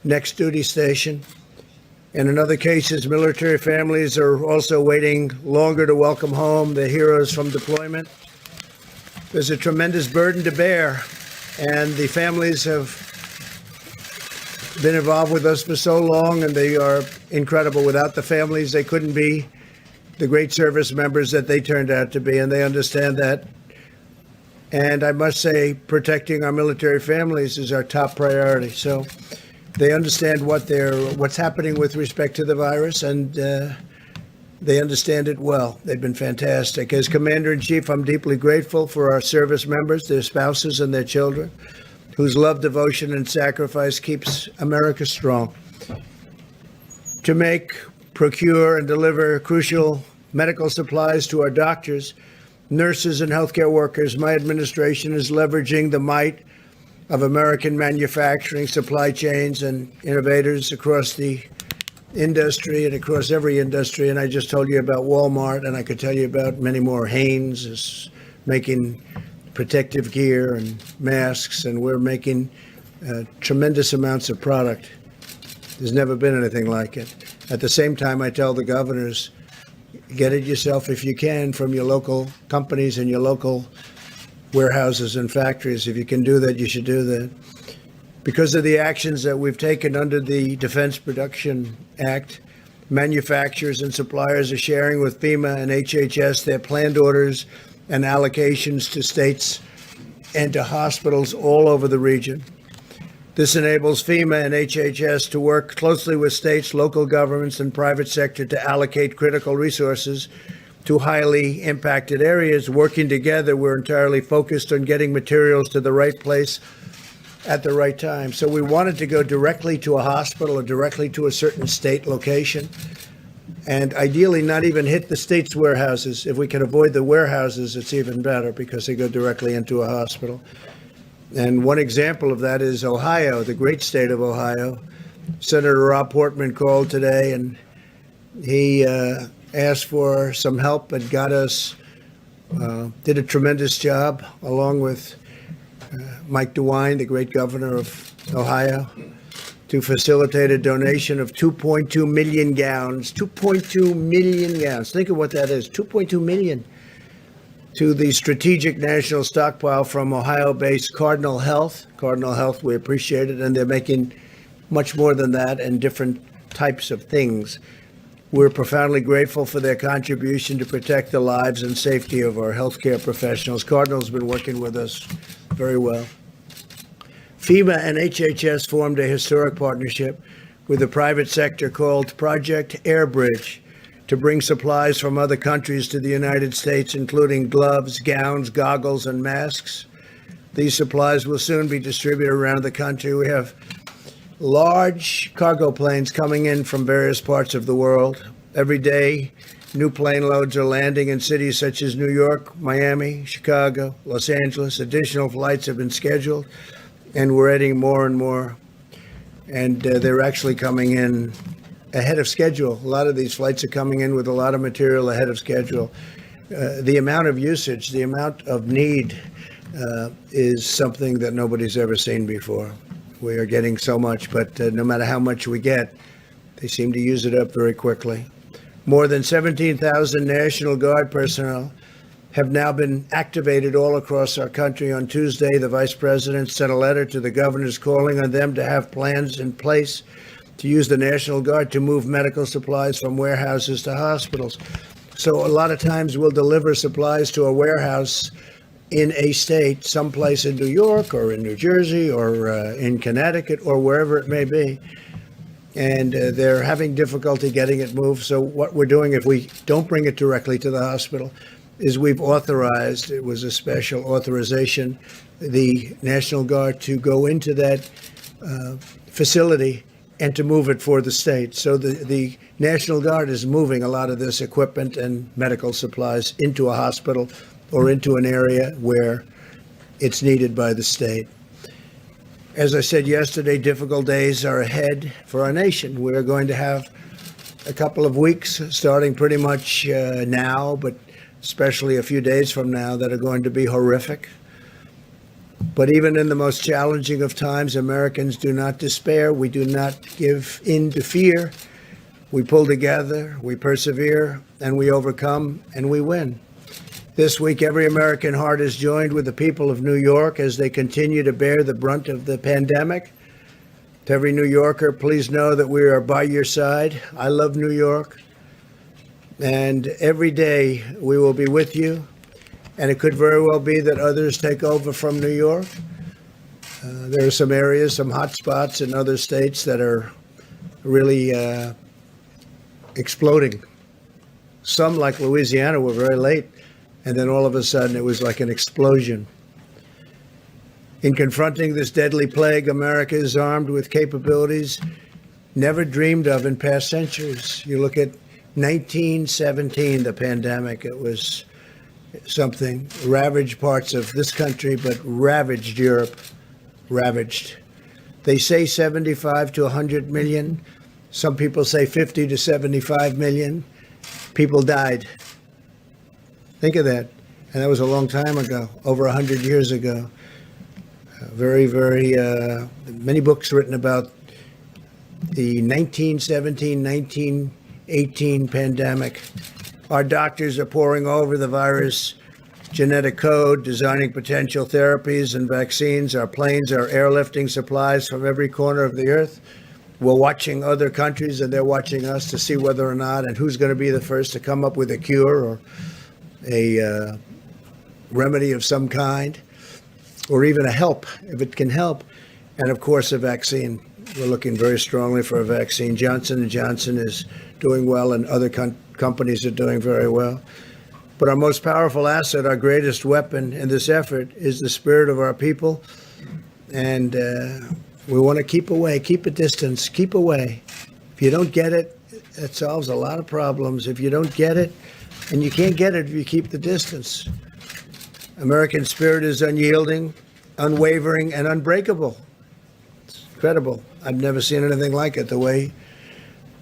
next duty station. And in other cases, military families are also waiting longer to welcome home their heroes from deployment. There's a tremendous burden to bear, and the families have been involved with us for so long, and they are incredible. Without the families, they couldn't be the great service members that they turned out to be, and they understand that. And I must say, protecting our military families is our top priority. So they understand what's happening with respect to the virus, and they understand it well. They've been fantastic. As Commander-in-Chief, I'm deeply grateful for our service members, their spouses, and their children, whose love, devotion, and sacrifice keeps America strong. To make, procure, and deliver crucial medical supplies to our doctors, nurses, and healthcare workers, my administration is leveraging the might of American manufacturing supply chains and innovators across the industry and across every industry. And I just told you about Walmart, and I could tell you about many more. Hanes is making protective gear and masks, and we're making tremendous amounts of product. There's never been anything like it. At the same time, I tell the governors, get it yourself if you can from your local companies and your local warehouses and factories. If you can do that, you should do that. Because of the actions that we've taken under the Defense Production Act, manufacturers and suppliers are sharing with FEMA and HHS their planned orders and allocations to states and to hospitals all over the region. This enables FEMA and HHS to work closely with states, local governments, and private sector to allocate critical resources to highly impacted areas. Working together, we're entirely focused on getting materials to the right place at the right time. So we wanted to go directly to a hospital or directly to a certain state location, and ideally not even hit the state's warehouses. If we can avoid the warehouses, it's even better because they go directly into a hospital. And one example of that is Ohio, the great state of Ohio. Senator Rob Portman called today, and he asked for some help and got us, did a tremendous job, along with Mike DeWine, the great governor of Ohio, to facilitate a donation of 2.2 million gowns. 2.2 million gowns. Think of what that is, 2.2 million. To the Strategic National Stockpile from Ohio-based Cardinal Health. Cardinal Health, we appreciate it, and they're making much more than that and different types of things. We're profoundly grateful for their contribution to protect the lives and safety of our healthcare professionals. Cardinal's been working with us very well. FEMA and HHS formed a historic partnership with the private sector called Project Airbridge to bring supplies from other countries to the United States, including gloves, gowns, goggles, and masks. These supplies will soon be distributed around the country. We have large cargo planes coming in from various parts of the world. Every day, new plane loads are landing in cities such as New York, Miami, Chicago, Los Angeles. Additional flights have been scheduled, and we're adding more and more. And they're actually coming in ahead of schedule. A lot of these flights are coming in with a lot of material ahead of schedule. The amount of usage, the amount of need is something that nobody's ever seen before. We are getting so much, but no matter how much we get, they seem to use it up very quickly. More than 17,000 National Guard personnel have now been activated all across our country. On Tuesday, the Vice President sent a letter to the governors calling on them to have plans in place to use the National Guard to move medical supplies from warehouses to hospitals. So a lot of times we'll deliver supplies to a warehouse in a state, someplace in New York or in New Jersey or in Connecticut or wherever it may be. And they're having difficulty getting it moved. So what we're doing, if we don't bring it directly to the hospital, is we've authorized, it was a special authorization, the National Guard to go into that facility and to move it for the state. So the National Guard is moving a lot of this equipment and medical supplies into a hospital or into an area where it's needed by the state. As I said yesterday, difficult days are ahead for our nation. We're going to have a couple of weeks, starting pretty much now, but especially a few days from now, that are going to be horrific. But even in the most challenging of times, Americans do not despair. We do not give in to fear. We pull together, we persevere, and we overcome, and we win. This week, every American heart is joined with the people of New York as they continue to bear the brunt of the pandemic. To every New Yorker, please know that we are by your side. I love New York. And every day we will be with you. And it could very well be that others take over from New York. There are some areas, some hot spots in other states that are really exploding. Some, like Louisiana, were very late. And then all of a sudden it was like an explosion. In confronting this deadly plague, America is armed with capabilities never dreamed of in past centuries. You look at 1917, the pandemic, it was something, ravaged parts of this country, but ravaged Europe, ravaged. They say 75 to 100 million. Some people say 50 to 75 million. People died. Think of that. And that was a long time ago, over 100 years ago. Very, very, many books written about the 1917, 1918 pandemic. Our doctors are poring over the virus genetic code, designing potential therapies and vaccines. Our planes are airlifting supplies from every corner of the earth. We're watching other countries and they're watching us to see whether or not and who's going to be the first to come up with a cure or a remedy of some kind, or even a help, if it can help. And of course, a vaccine. We're looking very strongly for a vaccine. Johnson & Johnson is doing well, and other companies are doing very well. But our most powerful asset, our greatest weapon in this effort, is the spirit of our people. And we want to keep away, keep a distance, keep away. If you don't get it, it solves a lot of problems. If you don't get it, and you can't get it if you keep the distance. American spirit is unyielding, unwavering, and unbreakable. It's incredible. I've never seen anything like it, the way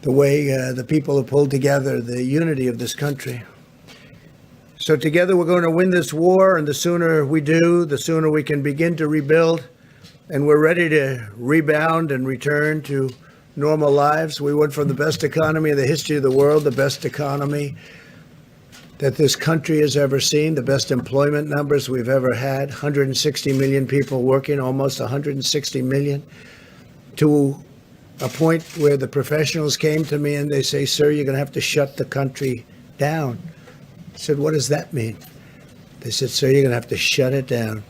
the people have pulled together, the unity of this country. So together we're going to win this war, and the sooner we do, the sooner we can begin to rebuild, and we're ready to rebound and return to normal lives. We went from the best economy in the history of the world, the best economy that this country has ever seen, the best employment numbers we've ever had, 160 million people working, almost 160 million, to a point where the professionals came to me and they say, "Sir, you're going to have to shut the country down." I said, "What does that mean?" They said, "Sir, you're going to have to shut it down.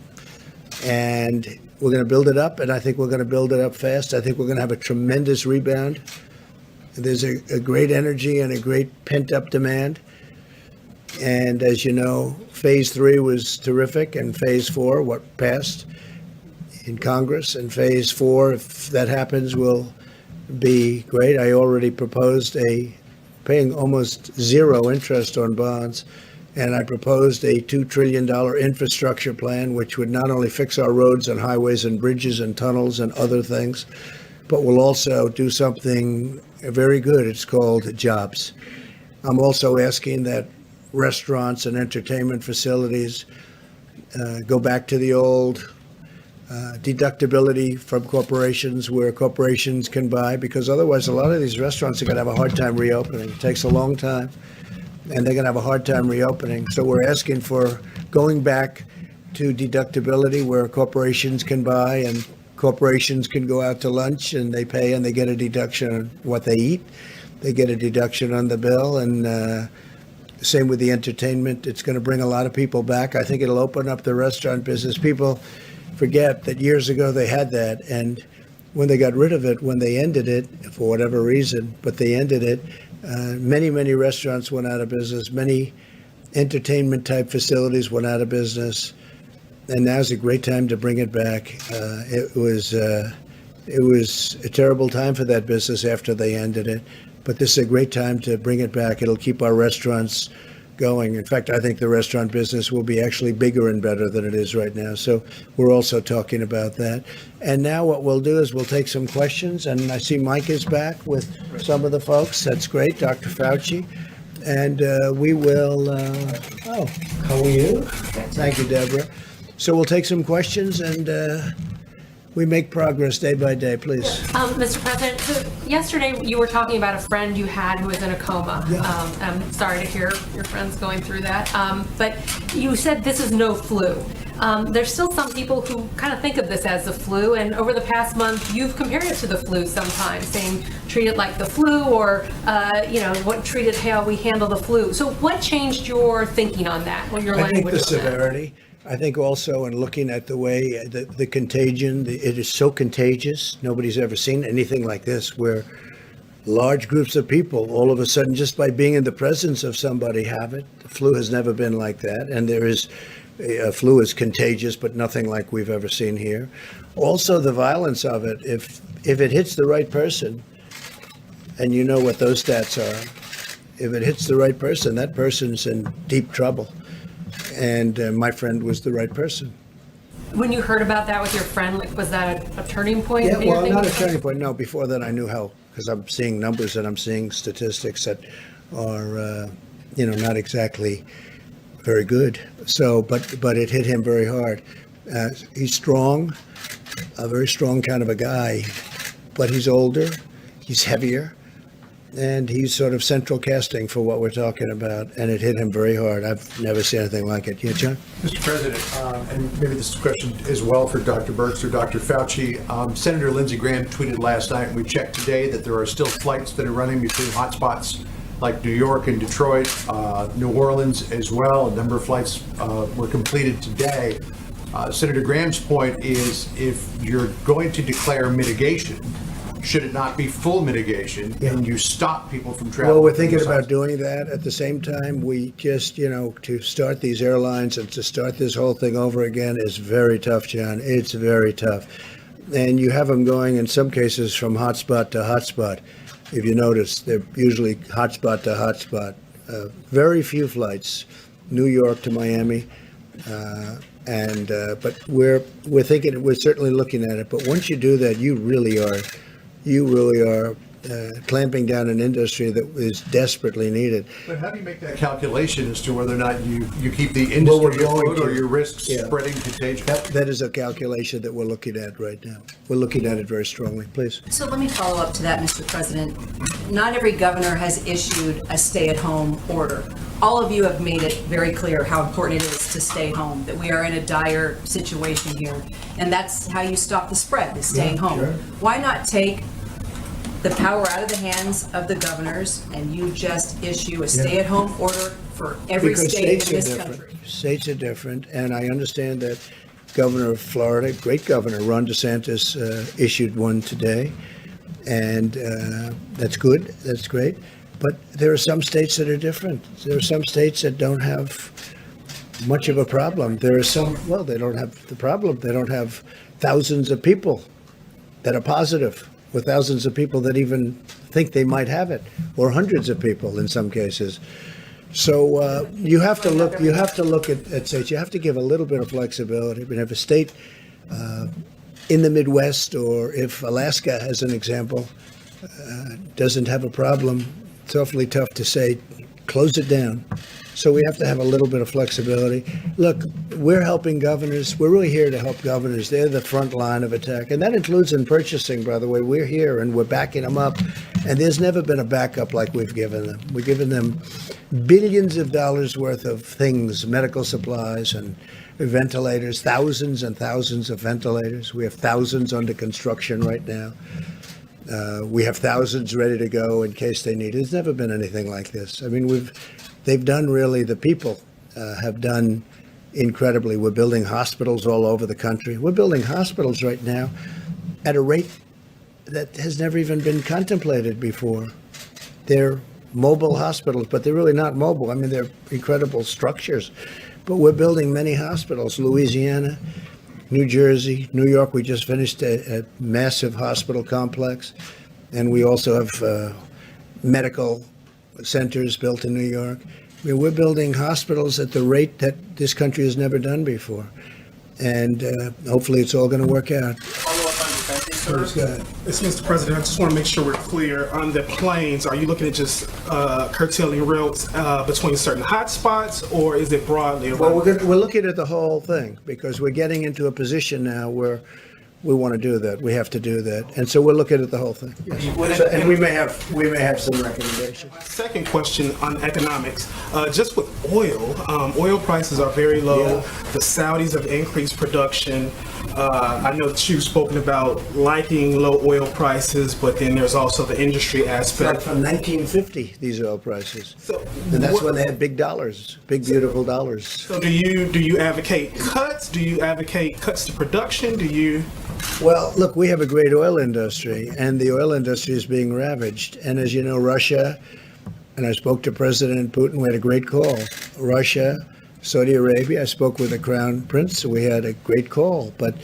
And we're going to build it up, and I think we're going to build it up fast. I think we're going to have a tremendous rebound. There's a great energy and a great pent-up demand. And as you know, phase 3 was terrific, and phase 4, what passed in Congress, and phase 4, if that happens, will be great. I already proposed paying almost zero interest on bonds, and I proposed a $2 trillion infrastructure plan, which would not only fix our roads and highways and bridges and tunnels and other things, but will also do something very good. It's called jobs. I'm also asking that restaurants and entertainment facilities go back to the old deductibility from corporations, where corporations can buy, because otherwise a lot of these restaurants are going to have a hard time reopening. It takes a long time, and they're going to have a hard time reopening. So we're asking for going back to deductibility, where corporations can buy and corporations can go out to lunch and they pay and they get a deduction on what they eat. They get a deduction on the bill, and same with the entertainment. It's going to bring a lot of people back. I think it'll open up the restaurant business. People forget that years ago they had that, and when they got rid of it, when they ended it, for whatever reason, but they ended it, many restaurants went out of business. Many entertainment-type facilities went out of business, and now's a great time to bring it back. It was a terrible time for that business after they ended it, but this is a great time to bring it back. It'll keep our restaurants going. In fact, I think the restaurant business will be actually bigger and better than it is right now. So we're also talking about that. And now what we'll do is we'll take some questions, and I see Mike is back with some of the folks. That's great, Dr. Fauci. And we will, how are you? Thank you, Deborah. So we'll take some questions, and we make progress day by day, please. Mr. President, so yesterday you were talking about a friend you had who was in a coma. I'm sorry to hear your friend's going through that. But you said this is no flu. There's still some people who kind of think of this as the flu, and over the past month, you've compared it to the flu sometimes, saying treat it like the flu, or treat it how we handle the flu. So what changed your thinking on that, or your language on that? I think the severity. I think also in looking at the way the contagion, it is so contagious. Nobody's ever seen anything like this, where large groups of people all of a sudden, just by being in the presence of somebody, have it. The flu has never been like that. And a flu is contagious, but nothing like we've ever seen here. Also, the violence of it, if it hits the right person, and you know what those stats are, if it hits the right person, that person's in deep trouble. And my friend was the right person. When you heard about that with your friend, was that a turning point? Yeah, well, not a turning point. No, before that I knew how, because I'm seeing numbers and I'm seeing statistics that are, not exactly very good. So, but it hit him very hard. He's strong, a very strong kind of a guy, but he's older, he's heavier, and he's sort of central casting for what we're talking about, and it hit him very hard. I've never seen anything like it. Yeah, John? Mr. President, and maybe this question as well for Dr. Birx or Dr. Fauci. Senator Lindsey Graham tweeted last night, and we checked today, that there are still flights that are running between hotspots like New York and Detroit, New Orleans as well. A number of flights were completed today. Senator Graham's point is, if you're going to declare mitigation, should it not be full mitigation and you stop people from traveling? Well, we're thinking about doing that. At the same time, we just, to start these airlines and to start this whole thing over again is very tough, John. It's very tough. And you have them going in some cases from hotspot to hotspot. If you notice, they're usually hotspot to hotspot. Very few flights, New York to Miami. But we're thinking, we're certainly looking at it. But once you do that, you really are clamping down an industry that is desperately needed. But how do you make that calculation as to whether or not you keep the industry afloat or your risks spreading contagion? That is a calculation that we're looking at right now. We're looking at it very strongly. Please. So let me follow up to that, Mr. President. Not every governor has issued a stay-at-home order. All of you have made it very clear how important it is to stay home, that we are in a dire situation here. And that's how you stop the spread, is staying home. Sure. Why not take the power out of the hands of the governors and you just issue a stay-at-home order for every Because state in states this are country? different. States are different, and I understand that Governor of Florida, great governor, Ron DeSantis, issued one today, and that's good, that's great. But there are some states that are different. There are some states that don't have much of a problem. There are some, well, they don't have the problem. They don't have thousands of people that are positive, or thousands of people that even think they might have it, or hundreds of people in some cases. So you have to look at states. You have to give a little bit of flexibility. But if a state in the Midwest, or if Alaska, as an example, doesn't have a problem, it's awfully tough to say, close it down. So we have to have a little bit of flexibility. Look, we're helping governors. We're really here to help governors. They're the front line of attack. And that includes in purchasing, by the way. We're here and we're backing them up. And there's never been a backup like we've given them. We've given them billions of dollars worth of things, medical supplies and ventilators, thousands and thousands of ventilators. We have thousands under construction right now. We have thousands ready to go in case they need it. There's never been anything like this. I mean, they've done really, the people have done incredibly. We're building hospitals all over the country. We're building hospitals right now at a rate that has never even been contemplated before. They're mobile hospitals, but they're really not mobile. I mean, they're incredible structures. But we're building many hospitals, Louisiana, New Jersey, New York. We just finished a massive hospital complex. And we also have medical centers built in New York. I mean, we're building hospitals at the rate that this country has never done before. And hopefully it's all going to work out. Yes, Mr. President, I just want to make sure we're clear on the planes. Are you looking at just curtailing routes between certain hotspots, or is it broadly? Well, we're looking at the whole thing because we're getting into a position now where we want to do that. We have to do that, and so we're looking at the whole thing. Yes. And we may have some recommendations. Second question on economics. Just with oil prices are very low. Yeah. The Saudis have increased production. I know that you've spoken about liking low oil prices, but then there's also the industry aspect. From 1950, these oil prices. So, and that's when they had big dollars, big, beautiful dollars. So do you advocate cuts? Do you advocate cuts to production? Do you? Well, look, we have a great oil industry, and the oil industry is being ravaged. And as you know, Russia, and I spoke to President Putin, we had a great call. Russia, Saudi Arabia, I spoke with the Crown Prince, so we had a great call. But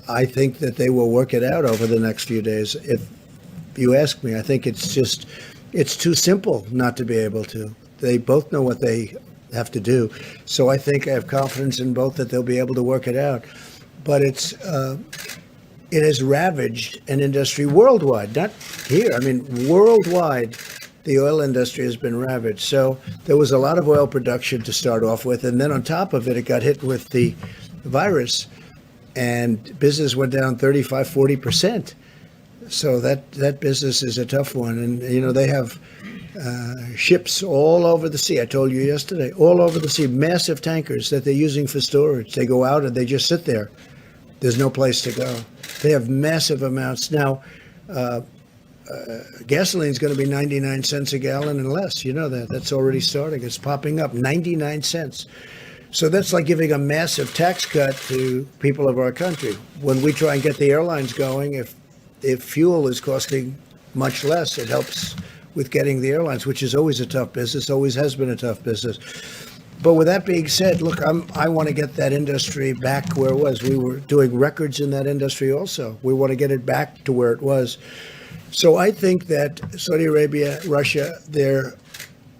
I think that they will work it out over the next few days. If you ask me, I think it's too simple not to be able to. They both know what they have to do. So I think I have confidence in both that they'll be able to work it out. But it has ravaged an industry worldwide, not here. I mean, worldwide, the oil industry has been ravaged. So there was a lot of oil production to start off with. And then on top of it, it got hit with the virus and business went down 35, 40%. So that business is a tough one. And, you know, they have ships all over the sea. I told you yesterday, all over the sea, massive tankers that they're using for storage. They go out and they just sit there. There's no place to go. They have massive amounts. Now, gasoline's going to be 99 cents a gallon and less. You know that. That's already starting. It's popping up, 99 cents. So that's like giving a massive tax cut to people of our country. When we try and get the airlines going, if fuel is costing much less, it helps with getting the airlines, which is always a tough business, always has been a tough business. But with that being said, look, I want to get that industry back where it was. We were doing records in that industry also. We want to get it back to where it was. So I think that Saudi Arabia, Russia, they're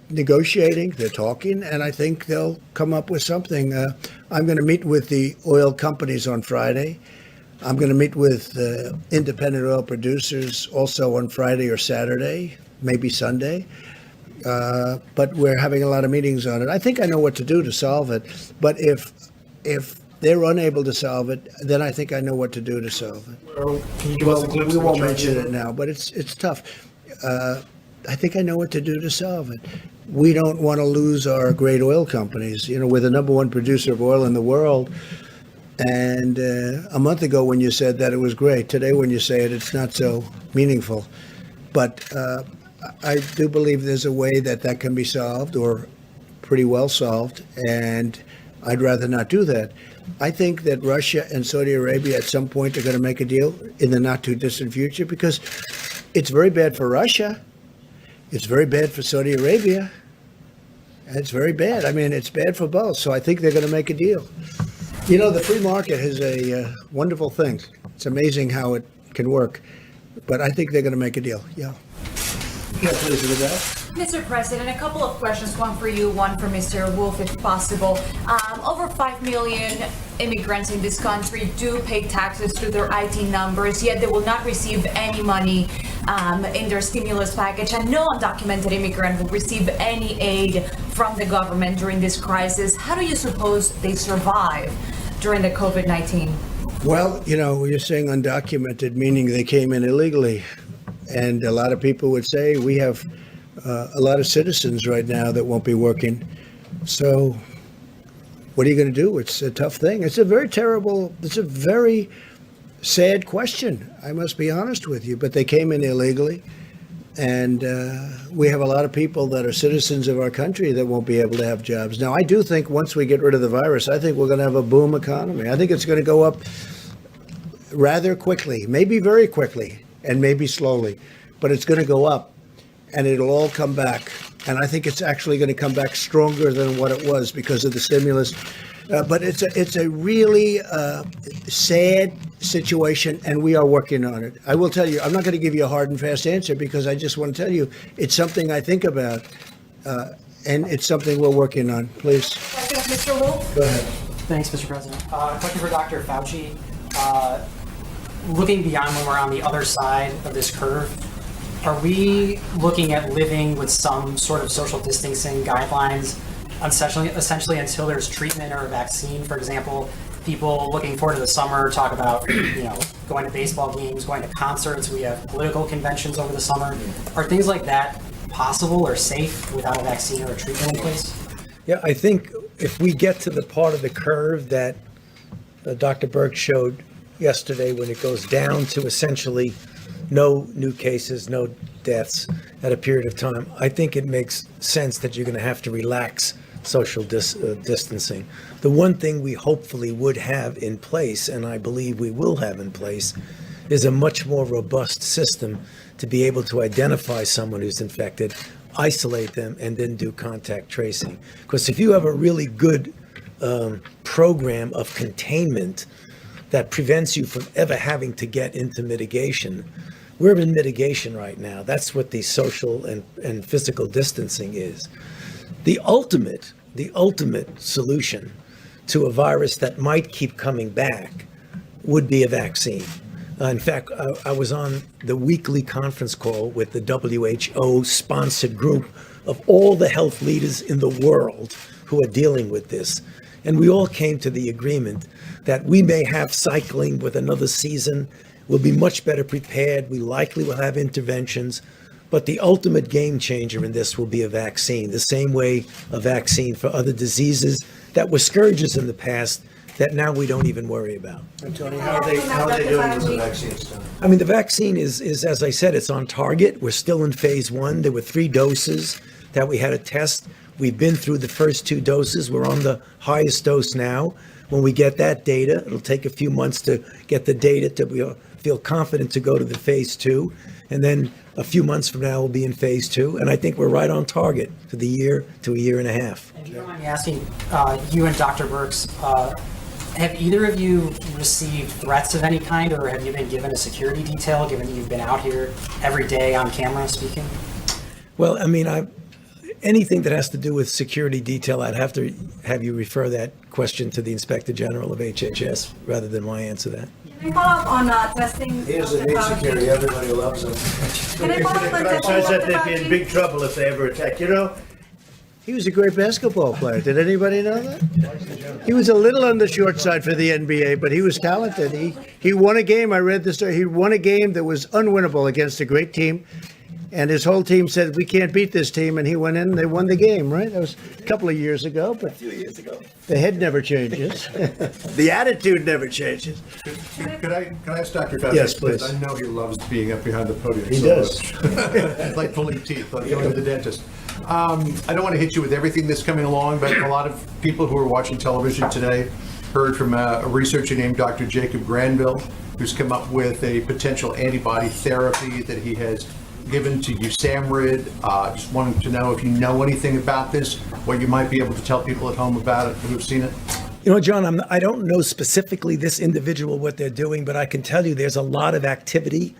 negotiating, they're talking, and I think they'll come up with something. I'm going to meet with the oil companies on Friday. I'm going to meet with independent oil producers also on Friday or Saturday, maybe Sunday. But we're having a lot of meetings on it. I think I know what to do to solve it. But if they're unable to solve it, then I think I know what to do to solve it. Well, can you give us a glimpse we of won't what you're mention doing? it now, but it's tough. I think I know what to do to solve it. We don't want to lose our great oil companies. You know, we're the number one producer of oil in the world. And a month ago when you said that, it was great. Today when you say it, it's not so meaningful. But I do believe there's a way that can be solved, or pretty well solved, and I'd rather not do that. I think that Russia and Saudi Arabia at some point are going to make a deal in the not too distant future, because it's very bad for Russia. It's very bad for Saudi Arabia. And it's very bad. I mean, it's bad for both. So I think they're going to make a deal. You know, the free market is a wonderful thing. It's amazing how it can work. But I think they're going to make a deal. Yeah. Yeah, please, with that. Mr. President, a couple of questions, one for you, one for Mr. Wolf, if possible. Over 5 million immigrants in this country do pay taxes through their IT numbers, yet they will not receive any money in their stimulus package, and no undocumented immigrant will receive any aid from the government during this crisis. How do you suppose they survive during the COVID-19? Well, you know, you're saying undocumented, meaning they came in illegally. And a lot of people would say we have a lot of citizens right now that won't be working. So what are you going to do? It's a tough thing. It's a very sad question. I must be honest with you, but they came in illegally. And we have a lot of people that are citizens of our country that won't be able to have jobs. Now, I do think once we get rid of the virus, I think we're going to have a boom economy. I think it's going to go up rather quickly, maybe very quickly, and maybe slowly, but it's going to go up, and it'll all come back. And I think it's actually going to come back stronger than what it was because of the stimulus. But it's a really sad situation, and we are working on it. I will tell you, I'm not going to give you a hard and fast answer because I just want to tell you it's something I think about, and it's something we're working on. Please. Mr. Wolf? Go ahead. Thanks, Mr. President. Question for Dr. Fauci. Looking beyond when we're on the other side of this curve, are we looking at living with some sort of social distancing guidelines, essentially until there's treatment or a vaccine? For example, people looking forward to the summer talk about, going to baseball games, going to concerts. We have political conventions over the summer. Are things like that possible or safe without a vaccine or a treatment in place? Yeah, I think if we get to the part of the curve that Dr. Burke showed yesterday, when it goes down to essentially no new cases, no deaths at a period of time, I think it makes sense that you're going to have to relax social distancing. The one thing we hopefully would have in place, and I believe we will have in place, is a much more robust system to be able to identify someone who's infected, isolate them, and then do contact tracing. Because if you have a really good program of containment that prevents you from ever having to get into mitigation. We're in mitigation right now. That's what the social and physical distancing is. The ultimate solution to a virus that might keep coming back would be a vaccine. In fact, I was on the weekly conference call with the WHO-sponsored group of all the health leaders in the world who are dealing with this. And we all came to the agreement that we may have cycling with another season. We'll be much better prepared. We likely will have interventions. But the ultimate game changer in this will be a vaccine, the same way a vaccine for other diseases that were scourges in the past that now we don't even worry about. Tony, how are they doing with the vaccines, Tony? I mean, the vaccine is, as I said, it's on target. We're still in phase 1. There were 3 doses that we had to test. We've been through the first 2 doses. We're on the highest dose now. When we get that data, it'll take a few months to get the data to feel confident to go to the phase 2. And then a few months from now, we'll be in phase 2. And I think we're right on target for the year to a year and a half. And do you mind me asking, you and Dr. Birx, have either of you received threats of any kind, or have you been given a security detail, given that you've been out here every day on camera speaking? Well, I mean, anything that has to do with security detail, I'd have to have you refer that question to the Inspector General of HHS rather than my answer that. Can I follow up on testing? He doesn't need security, everybody loves him. Can I follow up on testing? Says that Dr. they'd be in Fauci? big trouble if they ever attack. You know, he was a great basketball player. Did anybody know that? He was a little on the short side for the NBA, but he was talented. He won a game. I read the story. He won a game that was unwinnable against a great team. And his whole team said, we can't beat this team. And he went in and they won the game, right? That was a couple of years ago, but a few years ago. The head never changes. The attitude never changes. Could I ask Dr. Fauci? Yes, please. I know he loves being up behind the podium. He so does. much. Like pulling teeth, like going to the dentist. I don't want to hit you with everything that's coming along, but a lot of people who are watching television today heard from a researcher named Dr. Jacob Granville, who's come up with a potential antibody therapy that he has given to USAMRIID. Just wanted to know if you know anything about this, what you might be able to tell people at home about it who've seen it. You know, John, I don't know specifically this individual, what they're doing, but I can tell you there's a lot of activity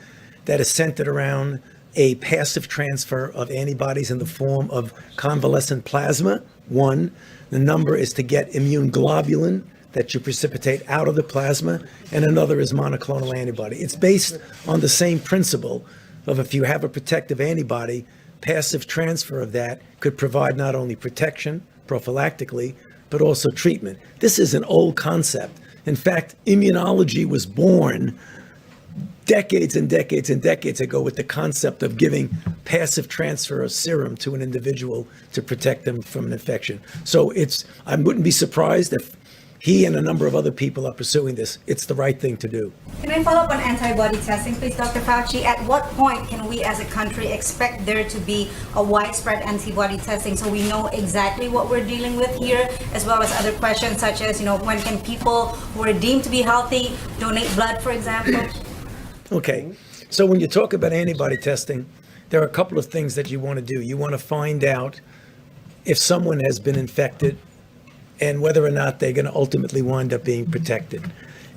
that is centered around a passive transfer of antibodies in the form of convalescent plasma. One, the number is to get immune globulin that you precipitate out of the plasma, and another is monoclonal antibody. It's based on the same principle of if you have a protective antibody, passive transfer of that could provide not only protection prophylactically, but also treatment. This is an old concept. In fact, immunology was born decades and decades and decades ago with the concept of giving passive transfer of serum to an individual to protect them from an infection. So I wouldn't be surprised if he and a number of other people are pursuing this. It's the right thing to do. Can I follow up on antibody testing, please, Dr. Fauci? At what point can we as a country expect there to be a widespread antibody testing so we know exactly what we're dealing with here, as well as other questions such as, when can people who are deemed to be healthy donate blood, for example? Okay, so when you talk about antibody testing, there are a couple of things that you want to do. You want to find out if someone has been infected and whether or not they're going to ultimately wind up being protected.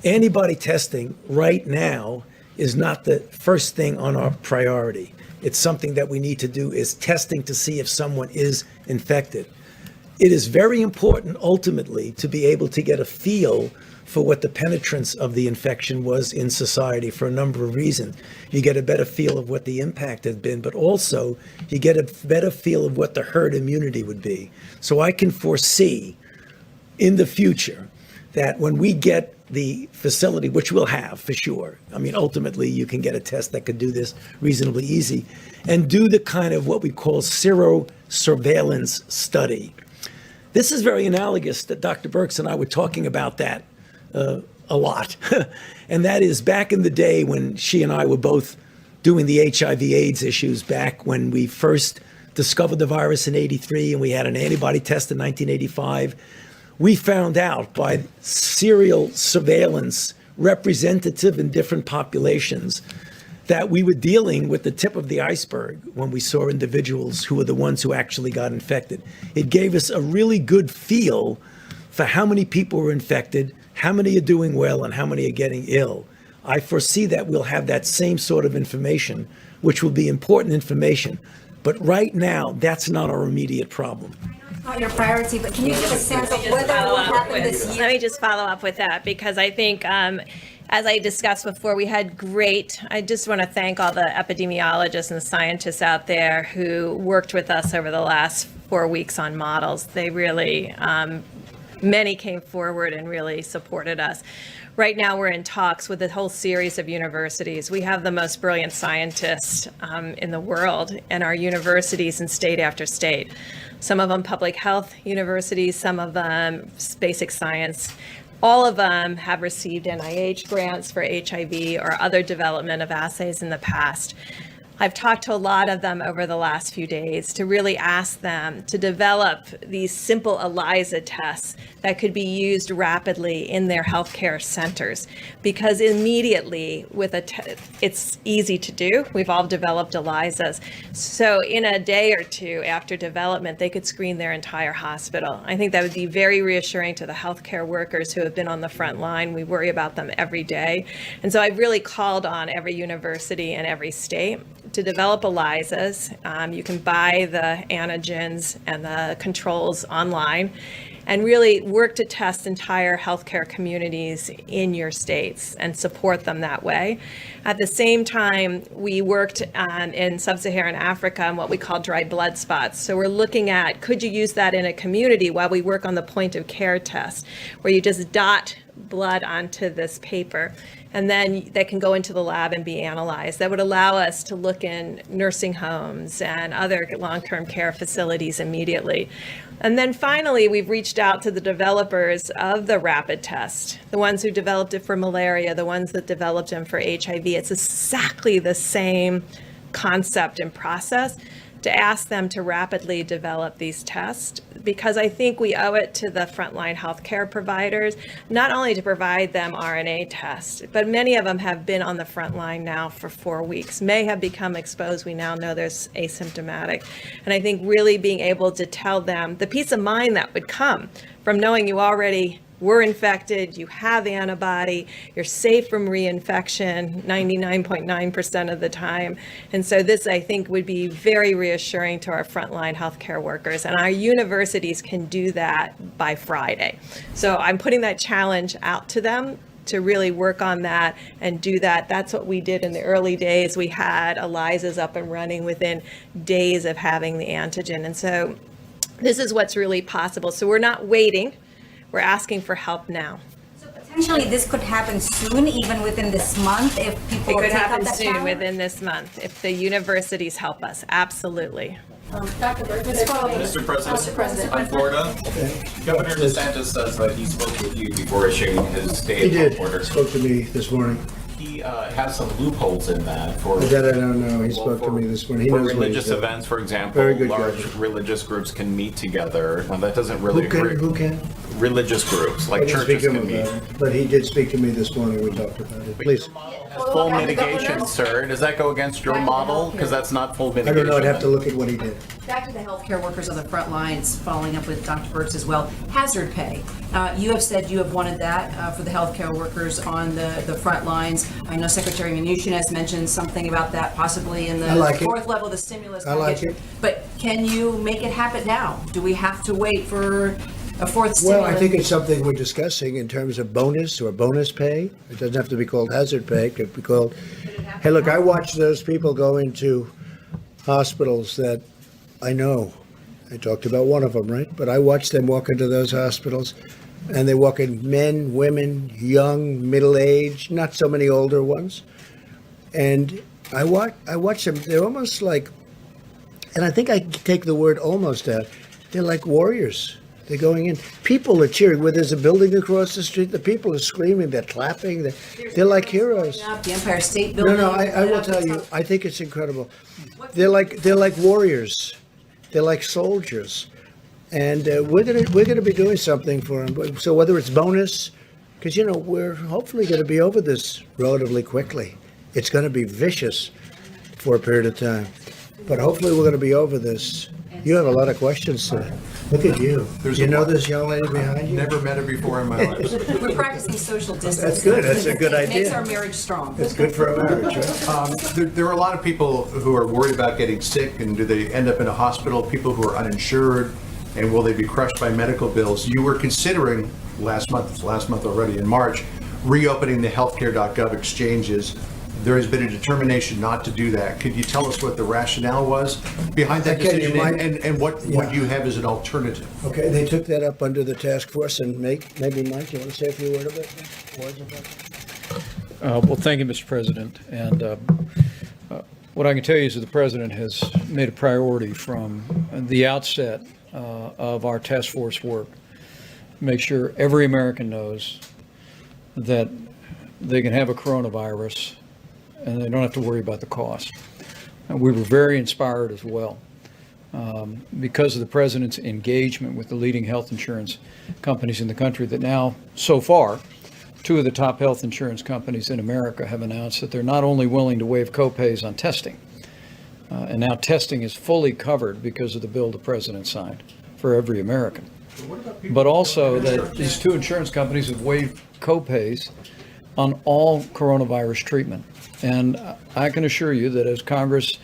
Antibody testing right now is not the first thing on our priority. It's something that we need to do is testing to see if someone is infected. It is very important ultimately to be able to get a feel for what the penetrance of the infection was in society for a number of reasons. You get a better feel of what the impact has been, but also you get a better feel of what the herd immunity would be. So I can foresee in the future that when we get the facility, which we'll have for sure, I mean, ultimately you can get a test that could do this reasonably easy, and do the kind of what we call serosurveillance study. This is very analogous that Dr. Birx and I were talking about that a lot. And that is back in the day when she and I were both doing the HIV/AIDS issues back when we first discovered the virus in '83 and we had an antibody test in 1985. We found out by serial surveillance representative in different populations that we were dealing with the tip of the iceberg when we saw individuals who were the ones who actually got infected. It gave us a really good feel for how many people were infected, how many are doing well, and how many are getting ill. I foresee that we'll have that same sort of information, which will be important information. But right now, that's not our immediate problem. Not your priority, but can you give a sense of whether it will happen this year? Let me just follow up with that, because I think, as I discussed before, I just want to thank all the epidemiologists and scientists out there who worked with us over the last 4 weeks on models. They really, many came forward and really supported us. Right now, we're in talks with a whole series of universities. We have the most brilliant scientists in the world in our universities in state after state. Some of them public health universities, some of them basic science. All of them have received NIH grants for HIV or other development of assays in the past. I've talked to a lot of them over the last few days to really ask them to develop these simple ELISA tests that could be used rapidly in their healthcare centers, because immediately it's easy to do. We've all developed ELISAs. So in a day or two after development, they could screen their entire hospital. I think that would be very reassuring to the healthcare workers who have been on the front line. We worry about them every day. And so I've really called on every university and every state to develop ELISAs. You can buy the antigens and the controls online and really work to test entire healthcare communities in your states and support them that way. At the same time, we worked in sub-Saharan Africa on what we call dry blood spots. So we're looking at, could you use that in a community while we work on the point of care test, where you just dot blood onto this paper, and then they can go into the lab and be analyzed. That would allow us to look in nursing homes and other long-term care facilities immediately. And then finally, we've reached out to the developers of the rapid test, the ones who developed it for malaria, the ones that developed them for HIV. It's exactly the same concept and process, to ask them to rapidly develop these tests, because I think we owe it to the frontline healthcare providers, not only to provide them RNA tests, but many of them have been on the front line now for 4 weeks, may have become exposed. We now know there's asymptomatic. And I think really being able to tell them the peace of mind that would come from knowing you already were infected, you have the antibody, you're safe from reinfection 99.9% of the time. And so this, I think, would be very reassuring to our frontline healthcare workers. And our universities can do that by Friday. So I'm putting that challenge out to them to really work on that and do that. That's what we did in the early days. We had ELISAs up and running within days of having the antigen. And so this is what's really possible. So we're not waiting. We're asking for help now. Potentially, this could happen soon, even within this month, if people It could take up happen that soon, challenge? within this month, if the universities help us. Absolutely. Dr. Burke, Mr. President, Mr. President. on Florida, Governor DeSantis says that he spoke with you before issuing his He stay-at-home did, order. spoke to me this morning. He has some loopholes in that for. That I don't know, he spoke to me this morning. He For knows what he's religious doing. events, for example, Very good large governor. religious groups can meet together. Now, that doesn't really agree. Who can? Religious groups, I like didn't churches speak to can him meet. about it, but he did speak to me this morning, we talked about it. Please. Full mitigation, sir. Does that go against your model? Because that's not full I mitigation. don't know, I'd have to look at what he did. Back to the healthcare workers on the front lines, following up with Dr. Burks as well. Hazard pay. You have said you have wanted that for the healthcare workers on the front lines. I know Secretary Mnuchin has mentioned something about that possibly in I like the it. fourth level of the stimulus I like package. it. But can you make it happen now? Do we have to wait for a fourth Well, stimulus? I think it's something we're discussing in terms of bonus or bonus pay. It doesn't have to be called hazard pay, it could be called, hey, look, I watch those people go into hospitals that I know. I talked about one of them, right? But I watch them walk into those hospitals, and they walk in men, women, young, middle-aged, not so many older ones. And I watch them, they're almost like, and I think I take the word almost out, they're like warriors. They're going in. People are cheering. Where there's a building across the street, the people are screaming, they're clapping, they're like heroes. The Empire State Building. No, I will tell you, I think it's incredible. They're like warriors. They're like soldiers. And we're gonna be doing something for them. So whether it's bonus, because, you know, we're hopefully going to be over this relatively quickly. It's going to be vicious for a period of time. But hopefully we're going to be over this. You have a lot of questions today. Look at you. You know this young lady behind you? Never met her before in my life. We're practicing social distancing. That's good. That's a good It makes idea. our marriage strong. It's good for a marriage, right? There are a lot of people who are worried about getting sick, and do they end up in a hospital? People who are uninsured, and will they be crushed by medical bills? You were considering last month already in March, reopening the healthcare.gov exchanges. There has been a determination not to do that. Could you tell us what the rationale was behind that Okay, you decision, might- and what you have as an alternative? Okay, they took that up under the task force, and maybe Mike, you want to say a few words about that? Well, thank you, Mr. President. And what I can tell you is that the President has made a priority from the outset of our task force work. Make sure every American knows that they can have a coronavirus and they don't have to worry about the cost. We were very inspired as well because of the president's engagement with the leading health insurance companies in the country that now, so far, 2 of the top health insurance companies in America have announced that they're not only willing to waive copays on testing, and now testing is fully covered because of the bill the president signed for every American, but also that these 2 insurance companies have waived copays on all coronavirus treatment. And I can assure you that as Congress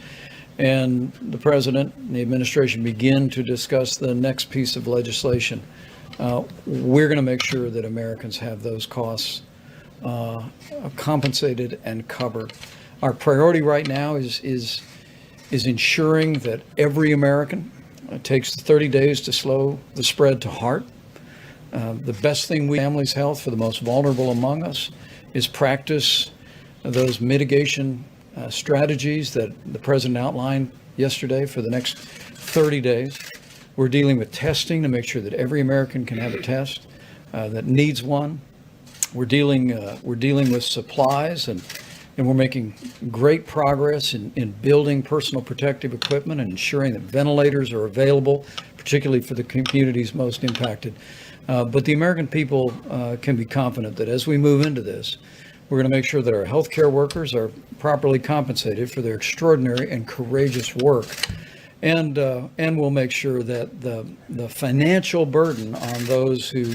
and the president and the administration begin to discuss the next piece of legislation, we're going to make sure that Americans have those costs compensated and covered. Our priority right now is ensuring that every American takes 30 days to slow the spread to heart. The best thing we families' health for the most vulnerable among us is practice those mitigation strategies that the president outlined yesterday for the next 30 days. We're dealing with testing to make sure that every American can have a test that needs one. We're dealing with supplies, and we're making great progress in building personal protective equipment and ensuring that ventilators are available, particularly for the communities most impacted. But the American people can be confident that as we move into this, we're going to make sure that our healthcare workers are properly compensated for their extraordinary and courageous work. And we'll make sure that the financial burden on those who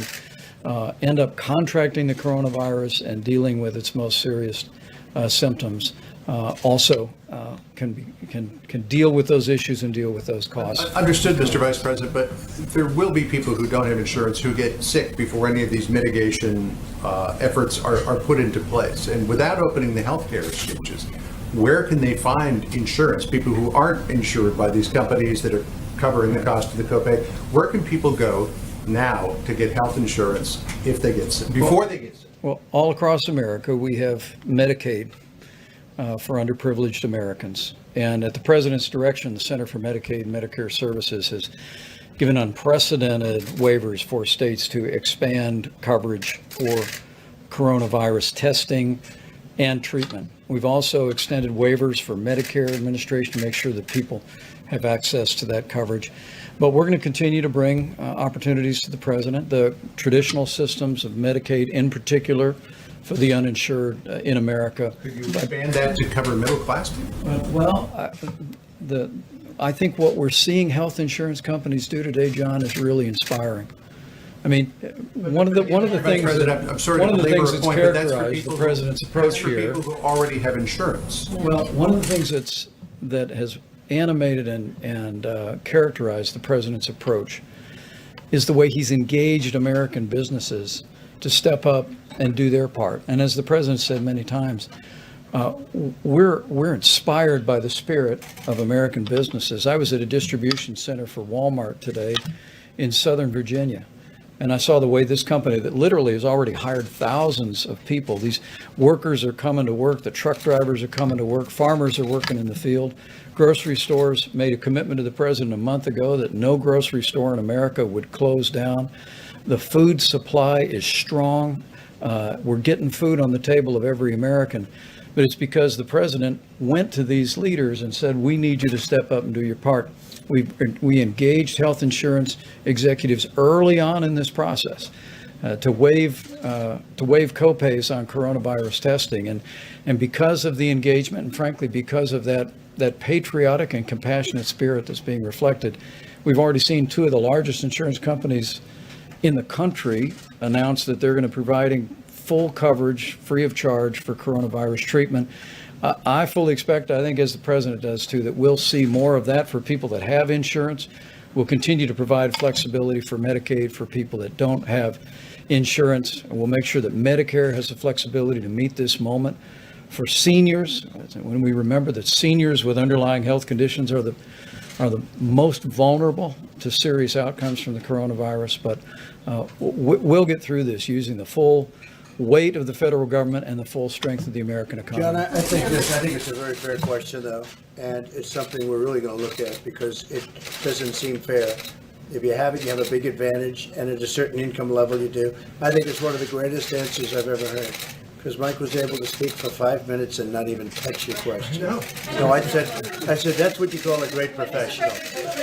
end up contracting the coronavirus and dealing with its most serious symptoms also can deal with those issues and deal with those costs. Understood, Mr. Vice President, but there will be people who don't have insurance who get sick before any of these mitigation efforts are put into place. And without opening the healthcare exchanges, where can they find insurance? People who aren't insured by these companies that are covering the cost of the copay, where can people go now to get health insurance if they get sick, before they get sick? Well, all across America, we have Medicaid for underprivileged Americans. And at the president's direction, the Center for Medicaid and Medicare Services has given unprecedented waivers for states to expand coverage for coronavirus testing and treatment. We've also extended waivers for Medicare administration to make sure that people have access to that coverage. But we're going to continue to bring opportunities to the president. The traditional systems of Medicaid in particular for the uninsured in America. Could you expand that to cover middle class people? I think what we're seeing health insurance companies do today, John, is really inspiring. I mean, one of the things that's characterized the president's approach here. People who already have insurance. Well, one of the things that has animated and characterized the president's approach is the way he's engaged American businesses to step up and do their part. And as the president said many times, we're inspired by the spirit of American businesses. I was at a distribution center for Walmart today in Southern Virginia, and I saw the way this company that literally has already hired thousands of people. These workers are coming to work, the truck drivers are coming to work, farmers are working in the field. Grocery stores made a commitment to the president a month ago that no grocery store in America would close down. The food supply is strong. We're getting food on the table of every American. But it's because the president went to these leaders and said, we need you to step up and do your part. We engaged health insurance executives early on in this process to waive copays on coronavirus testing. And because of the engagement, and frankly, because of that patriotic and compassionate spirit that's being reflected, we've already seen 2 of the largest insurance companies in the country announce that they're going to be providing full coverage, free of charge for coronavirus treatment. I fully expect, I think as the president does too, that we'll see more of that for people that have insurance. We'll continue to provide flexibility for Medicaid for people that don't have insurance. And we'll make sure that Medicare has the flexibility to meet this moment. For seniors, when we remember that seniors with underlying health conditions are the most vulnerable to serious outcomes from the coronavirus. But we'll get through this using the full weight of the federal government and the full strength of the American economy. John, I think it's a very fair question, though, and it's something we're really going to look at because it doesn't seem fair If you have it, you have a big advantage, and at a certain income level, you do. I think it's one of the greatest answers I've ever heard, because Mike was able to speak for 5 minutes and not even touch your question. No, I said, that's what you call a great professional.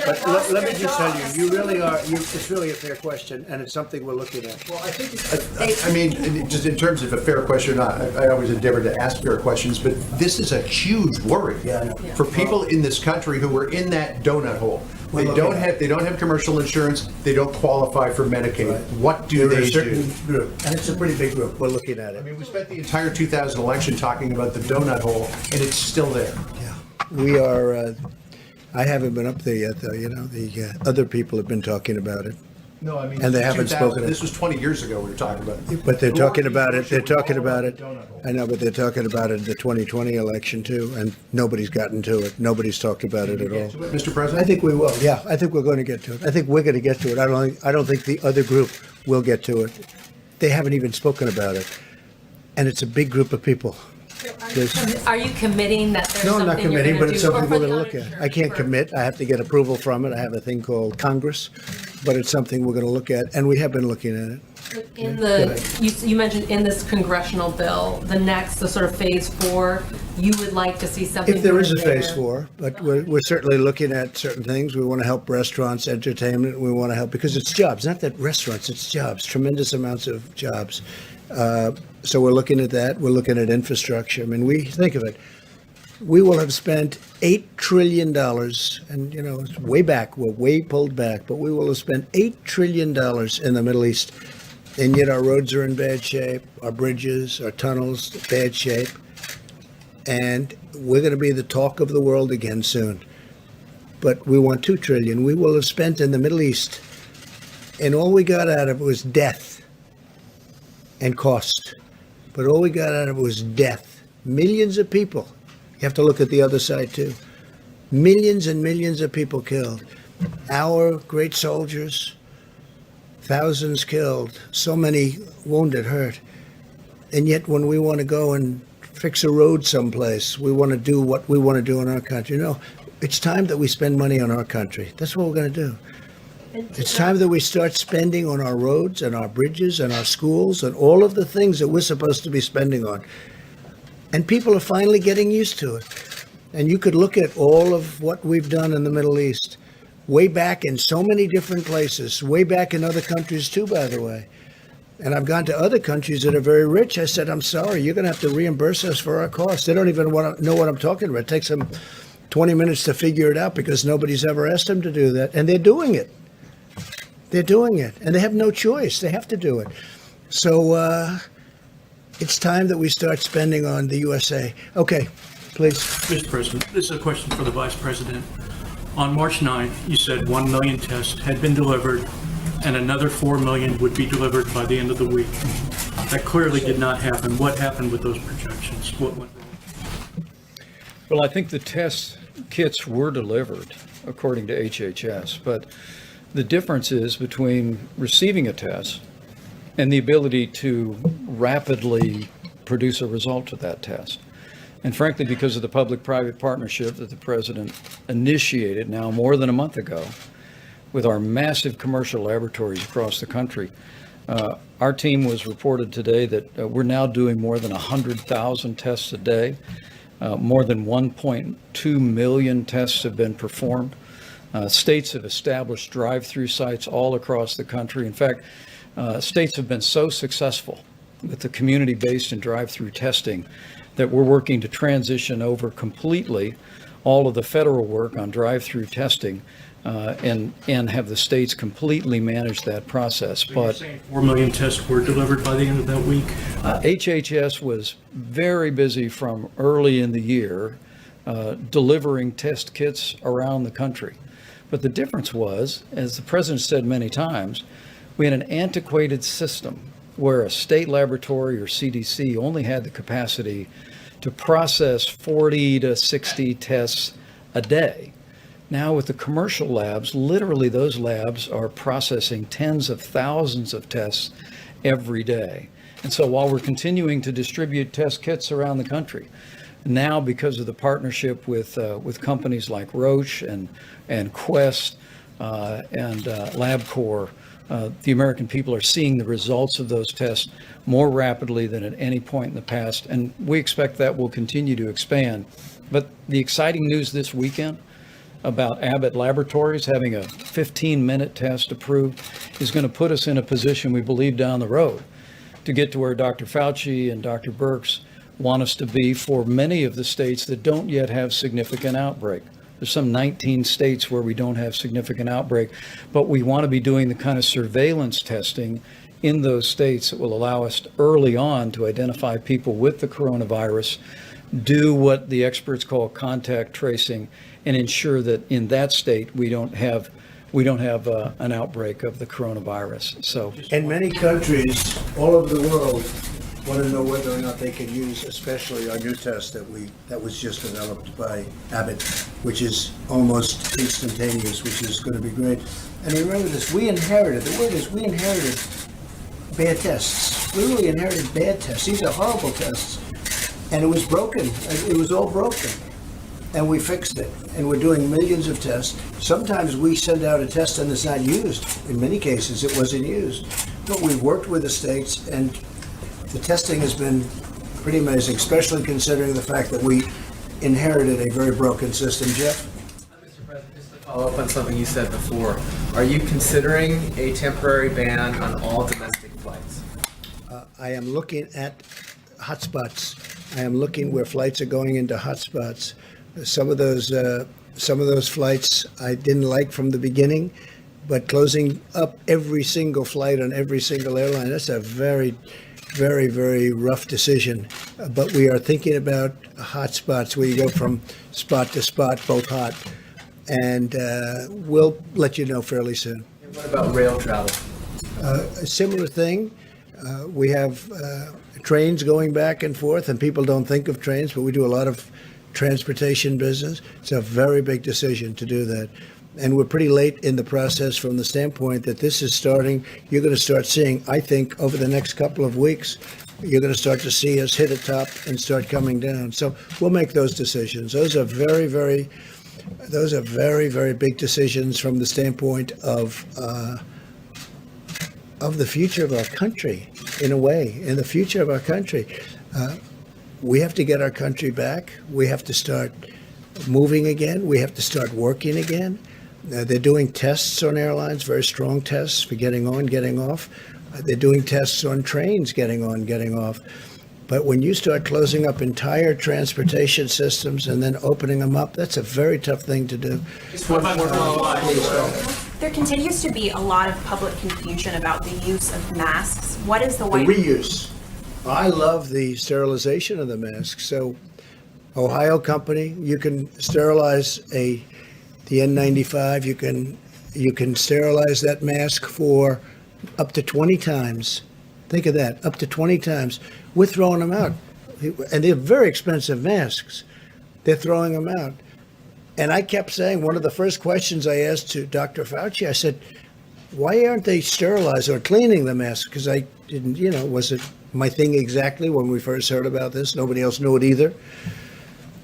But let me just tell you, you really are, it's really a fair question, and it's something we're looking at. Well, I think, I mean, just in terms of a fair question or not, I always endeavor to ask fair questions, but this is a huge worry for people in this country who are in that donut hole. They don't have commercial insurance. They don't qualify for Medicaid. Right. What do they do? Group, and it's a pretty big group. We're looking at it. I mean, we spent the entire 2000 election talking about the donut hole, and it's still there. Yeah, we are. I haven't been up there yet, though. You know, the other people have been talking about it. No, I mean, and they haven't spoken. This was 20 years ago we were talking about it. But they're talking about it. They're talking about it. I know, but they're talking about it in the 2020 election too, and nobody's gotten to it. Nobody's talked about it at all. Mr. President? I think we will. Yeah, I think we're going to get to it. I think we're going to get to it. I don't think the other group will get to it. They haven't even spoken about it, and it's a big group of people. Are you committing that there's No, something I'm not you're committing, gonna but it's do? something Or we're for going to the look at. I can't commit. I have to get approval from it. I have a thing called Congress, but it's something we're going to look at, and we have been looking at it. In the, you mentioned in this congressional bill, the sort of phase 4, you would like to see something. If there is a more there. phase 4, but we're certainly looking at certain things. We want to help restaurants, entertainment. We want to help because it's jobs, not that restaurants, it's jobs, tremendous amounts of jobs. So we're looking at that. We're looking at infrastructure. I mean, we think of it. We will have spent $8 trillion, and you know, it's way back. We're way pulled back, but we will have spent $8 trillion in the Middle East, and yet our roads are in bad shape, our bridges, our tunnels, bad shape, and we're going to be the talk of the world again soon. But we want $2 trillion. We will have spent in the Middle East, and all we got out of it was death and cost. But all we got out of it was death. Millions of people. You have to look at the other side too. Millions and millions of people killed. Our great soldiers, thousands killed, so many wounded, hurt. And yet when we want to go and fix a road someplace, we want to do what we want to do in our country. No, it's time that we spend money on our country. That's what we're going to do. It's time that we start spending on our roads and our bridges and our schools and all of the things that we're supposed to be spending on. And people are finally getting used to it. And you could look at all of what we've done in the Middle East, way back in so many different places, way back in other countries too, by the way. And I've gone to other countries that are very rich. I said, I'm sorry, you're going to have to reimburse us for our costs. They don't even want to know what I'm talking about. It takes them 20 minutes to figure it out because nobody's ever asked them to do that. And they're doing it. They're doing it. And they have no choice. They have to do it. So it's time that we start spending on the USA. Okay, please. Mr. President, this is a question for the Vice President. On March 9th, you said 1 million tests had been delivered and another 4 million would be delivered by the end of the week. That clearly did not happen. What happened with those projections? What went wrong? Well, I think the test kits were delivered according to HHS, but the difference is between receiving a test and the ability to rapidly produce a result of that test. And frankly, because of the public-private partnership that the President initiated now more than a month ago with our massive commercial laboratories across the country, our team was reported today that we're now doing more than 100,000 tests a day. More than 1.2 million tests have been performed. States have established drive-through sites all across the country. In fact, states have been so successful with the community-based and drive-through testing that we're working to transition over completely all of the federal work on drive-through testing and have the states completely manage that process. So you're saying 4 million tests were delivered by the end of that week? HHS was very busy from early in the year delivering test kits around the country. But the difference was, as the President said many times, we had an antiquated system where a state laboratory or CDC only had the capacity to process 40 to 60 tests a day. Now with the commercial labs, literally those labs are processing tens of thousands of tests every day. And so while we're continuing to distribute test kits around the country, now because of the partnership with companies like Roche and Quest, and LabCorp, the American people are seeing the results of those tests more rapidly than at any point in the past, and we expect that will continue to expand. But the exciting news this weekend about Abbott Laboratories having a 15-minute test approved is going to put us in a position, we believe, down the road to get to where Dr. Fauci and Dr. Birx want us to be for many of the states that don't yet have significant outbreak. There's some 19 states where we don't have significant outbreak, but we want to be doing the kind of surveillance testing in those states that will allow us to, early on, to identify people with the coronavirus, do what the experts call contact tracing, and ensure that in that state we don't have an outbreak of the coronavirus. So, And many countries all over the world want to know whether or not they can use, especially our new test that was just developed by Abbott, which is almost instantaneous, which is going to be great. And remember this, we inherited bad tests. We really inherited bad tests. These are horrible tests. And it was broken. It was all broken. And we fixed it. And we're doing millions of tests. Sometimes we send out a test and it's not used. In many cases, it wasn't used. But we've worked with the states, and the testing has been pretty amazing, especially considering the fact that we inherited a very broken system. Jeff? Mr. President, just to follow up on something you said before, are you considering a temporary ban on all domestic flights? I am looking at hotspots. I am looking where flights are going into hotspots. Some of those flights I didn't like from the beginning, but closing up every single flight on every single airline, that's a very, very, very rough decision. But we are thinking about hotspots where you go from spot to spot, both hot. And we'll let you know fairly soon. And what about rail travel? A similar thing. We have trains going back and forth, and people don't think of trains, but we do a lot of transportation business. It's a very big decision to do that. And we're pretty late in the process from the standpoint that this is starting. You're going to start seeing, I think, over the next couple of weeks, you're going to start to see us hit a top and start coming down. So we'll make those decisions. Those are very, very big decisions from the standpoint of the future of our country, in a way, in the future of our country. We have to get our country back. We have to start moving again. We have to start working again. They're doing tests on airlines, very strong tests for getting on, getting off. They're doing tests on trains, getting on, getting off. But when you start closing up entire transportation systems and then opening them up, that's a very tough thing to do. There continues to be a lot of public confusion about the use of masks. What is the way? The reuse. I love the sterilization of the mask. So, Ohio company, you can sterilize the N95. You can sterilize that mask for up to 20 times. Think of that, up to 20 times. We're throwing them out, and they're very expensive masks. They're throwing them out. And I kept saying, one of the first questions I asked to Dr. Fauci, I said, why aren't they sterilizing or cleaning the mask? Because I didn't, was it my thing exactly when we first heard about this? Nobody else knew it either.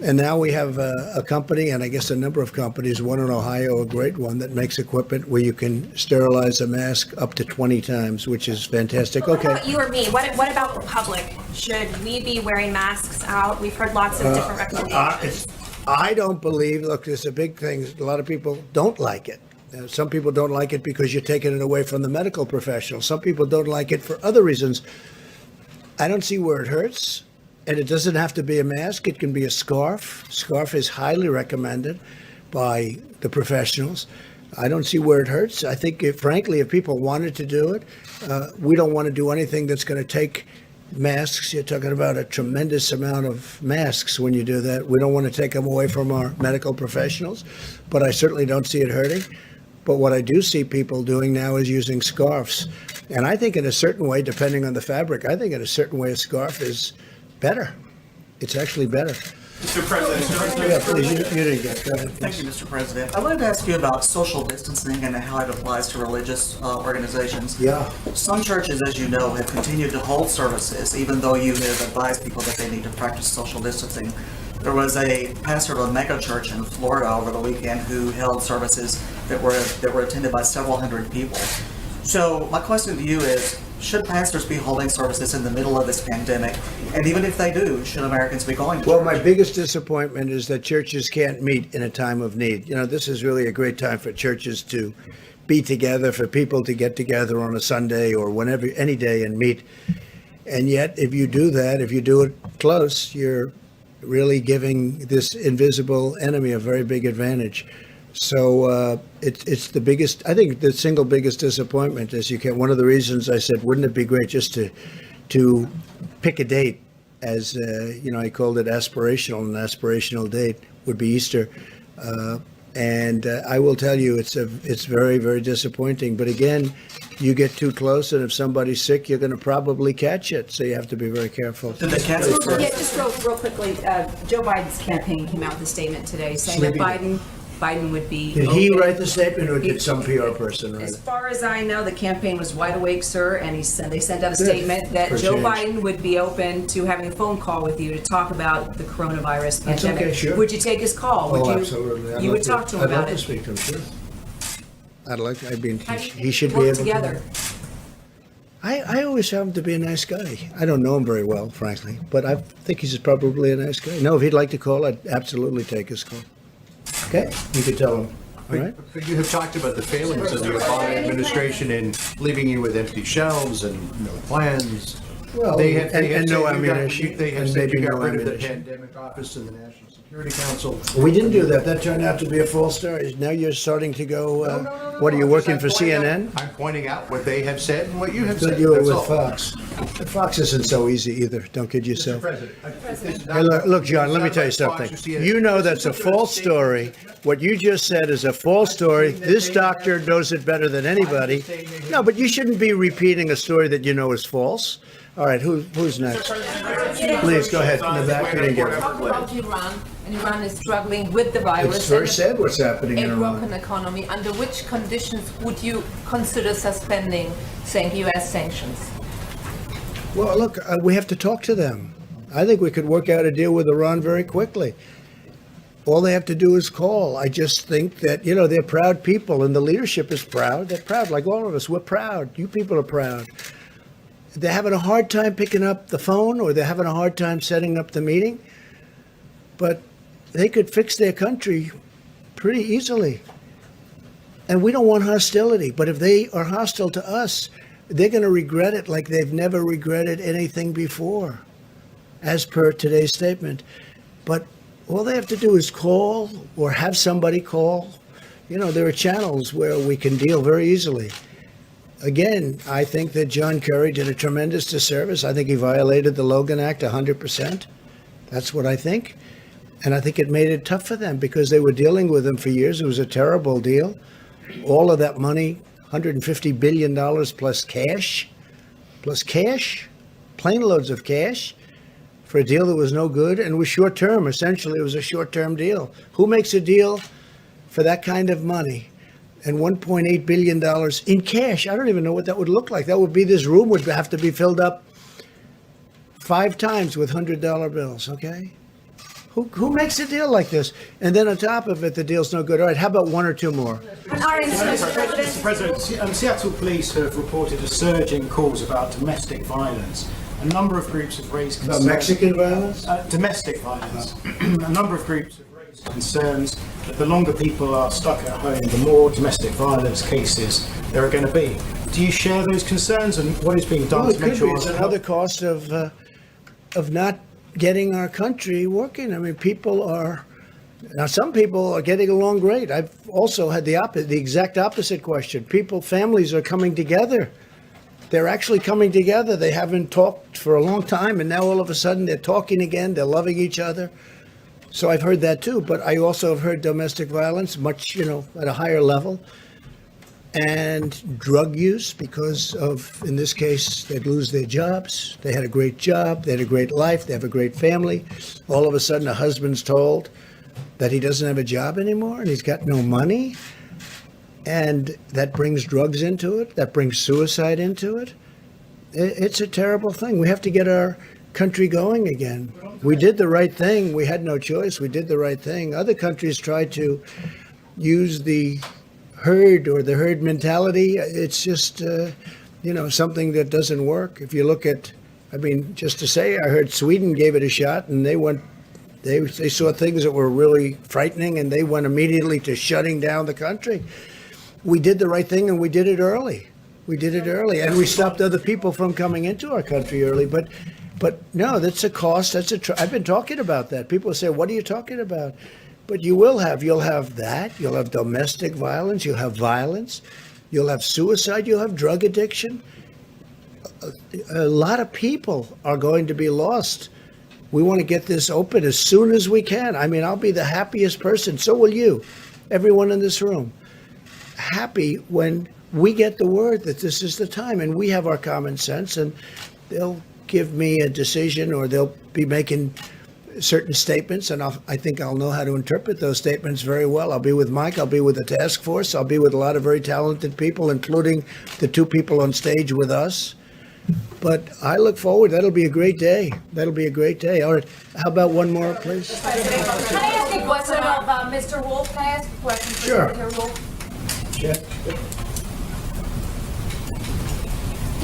And now we have a company, and I guess a number of companies, one in Ohio, a great one, that makes equipment where you can sterilize a mask up to 20 times, which is fantastic. What Okay. about you or me? What about the public? Should we be wearing masks out? We've heard lots of different recommendations. I don't believe, look, there's a big thing. A lot of people don't like it. Some people don't like it because you're taking it away from the medical professionals. Some people don't like it for other reasons. I don't see where it hurts. And it doesn't have to be a mask. It can be a scarf. Scarf is highly recommended by the professionals. I don't see where it hurts. I think, frankly, if people wanted to do it, we don't want to do anything that's going to take masks. You're talking about a tremendous amount of masks when you do that. We don't want to take them away from our medical professionals, but I certainly don't see it hurting. But what I do see people doing now is using scarves. And I think in a certain way, depending on the fabric, I think in a certain way a scarf is better. It's actually better. Mr. President. Yeah, please, you didn't get that. Thank you, Mr. President. I wanted to ask you about social distancing and how it applies to religious organizations. Yeah. Some churches, as you know, have continued to hold services, even though you have advised people that they need to practice social distancing. There was a pastor of a mega church in Florida over the weekend who held services that were attended by several hundred people. So my question to you is, should pastors be holding services in the middle of this pandemic? And even if they do, should Americans be going to Well, church? my biggest disappointment is that churches can't meet in a time of need. You know, this is really a great time for churches to be together, for people to get together on a Sunday or whenever, any day, and meet. And yet, if you do that, if you do it close, you're really giving this invisible enemy a very big advantage. So it's the biggest, I think the single biggest disappointment is you can, one of the reasons I said, wouldn't it be great just to pick a date as, I called it aspirational, an aspirational date would be Easter. And I will tell you, it's very, very disappointing. But again, you get too close, and if somebody's sick, you're going to probably catch it. So you have to be very careful. Did they cancel Yeah, just real quickly, Joe Biden's campaign came out with a statement today saying that Biden would be. Did he open. write the statement, or did some PR person write As it? far as I know, the campaign was wide awake, sir, and they sent out a Good. statement that For Joe change. Biden would be open to having a phone call with you to talk about the coronavirus That's pandemic. okay, sure. Would you take his call? Would Oh, you? absolutely. You would talk to him I'd about love to it. speak to him, sure. He should be Work able together. to. I always found him to be a nice guy. I don't know him very well, frankly, but I think he's probably a nice guy. No, if he'd like to call, I'd absolutely take his call. Okay? You could tell him. All right? But you have talked about the failings of the Obama administration in leaving you with empty shelves and no plans. Well, They have and said no you got- ammunition, They have and said maybe you got no rid of the ammunition. pandemic office and the National Security Council. We didn't do that. That turned out to be a false story. Now you're starting to go, what, are you working for CNN? I'm pointing out what they have said and what you have Thought said. you were That's with all. Fox. But Fox isn't so easy either. Don't kid yourself. President, Hey, look, John, let me tell you something. You know that's a false story. What you just said is a false story. This doctor knows it better than anybody. No, but you shouldn't be repeating a story that you know is false. All right, who's next? Please, go ahead. In the back, you didn't get it. Talk about Iran, and Iran is struggling with the virus. It's very and sad what's happening in a Iran. broken economy. Under which conditions would you consider suspending, saying, U.S. sanctions? Well, look, we have to talk to them. I think we could work out a deal with Iran very quickly. All they have to do is call. I just think that, they're proud people, and the leadership is proud. They're proud, like all of us. We're proud. You people are proud. They're having a hard time picking up the phone, or they're having a hard time setting up the meeting. But they could fix their country pretty easily. And we don't want hostility. But if they are hostile to us, they're going to regret it like they've never regretted anything before, as per today's statement. But all they have to do is call or have somebody call. There are channels where we can deal very easily. Again, I think that John Kerry did a tremendous disservice. I think he violated the Logan Act 100%. That's what I think. And I think it made it tough for them because they were dealing with him for years. It was a terrible deal. All of that money, $150 billion plus cash, plane loads of cash for a deal that was no good and was short term. Essentially, it was a short term deal. Who makes a deal for that kind of money? And $1.8 billion in cash. I don't even know what that would look like. That would be, this room would have to be filled up 5 times with $100 bills, okay? Who makes a deal like this? And then on top of it, the deal's no good. All right, how about 1 or 2 more? Mr. President, Seattle police have reported a surge in calls about domestic violence. A number of groups have raised About concerns. Mexican violence? Domestic violence. A number of groups have raised concerns that the longer people are stuck at home, the more domestic violence cases there are going to be. Do you share those concerns, and what is being done Well, to it make could sure? be. It's another cost of not getting our country working. I mean, some people are getting along great. I've also had the exact opposite question. Families are coming together. They're actually coming together. They haven't talked for a long time, and now all of a sudden they're talking again. They're loving each other. So I've heard that too, but I also have heard domestic violence much, at a higher level. And drug use because of, in this case, they'd lose their jobs. They had a great job. They had a great life. They have a great family. All of a sudden, a husband's told that he doesn't have a job anymore and he's got no money. And that brings drugs into it. That brings suicide into it. It's a terrible thing. We have to get our country going again. We did the right thing. We had no choice. We did the right thing. Other countries tried to use the herd or the herd mentality. It's just, something that doesn't work. If you look at, just to say, I heard Sweden gave it a shot and they saw things that were really frightening and they went immediately to shutting down the country. We did the right thing and we did it early. And we stopped other people from coming into our country early. But no, that's a cost. I've been talking about that. People say, what are you talking about? But you'll have that. You'll have domestic violence. You'll have violence. You'll have suicide. You'll have drug addiction. A lot of people are going to be lost. We want to get this open as soon as we can. I'll be the happiest person. So will you, everyone in this room. Happy when we get the word that this is the time and we have our common sense and they'll give me a decision or they'll be making certain statements and I think I'll know how to interpret those statements very well. I'll be with Mike. I'll be with the task force. I'll be with a lot of very talented people, including the two people on stage with us. But I look forward. That'll be a great day. All right. How about one more, please? Can I ask a question of Mr. Wolf? Can I ask a question? Sure. Mr. Wolf? Check.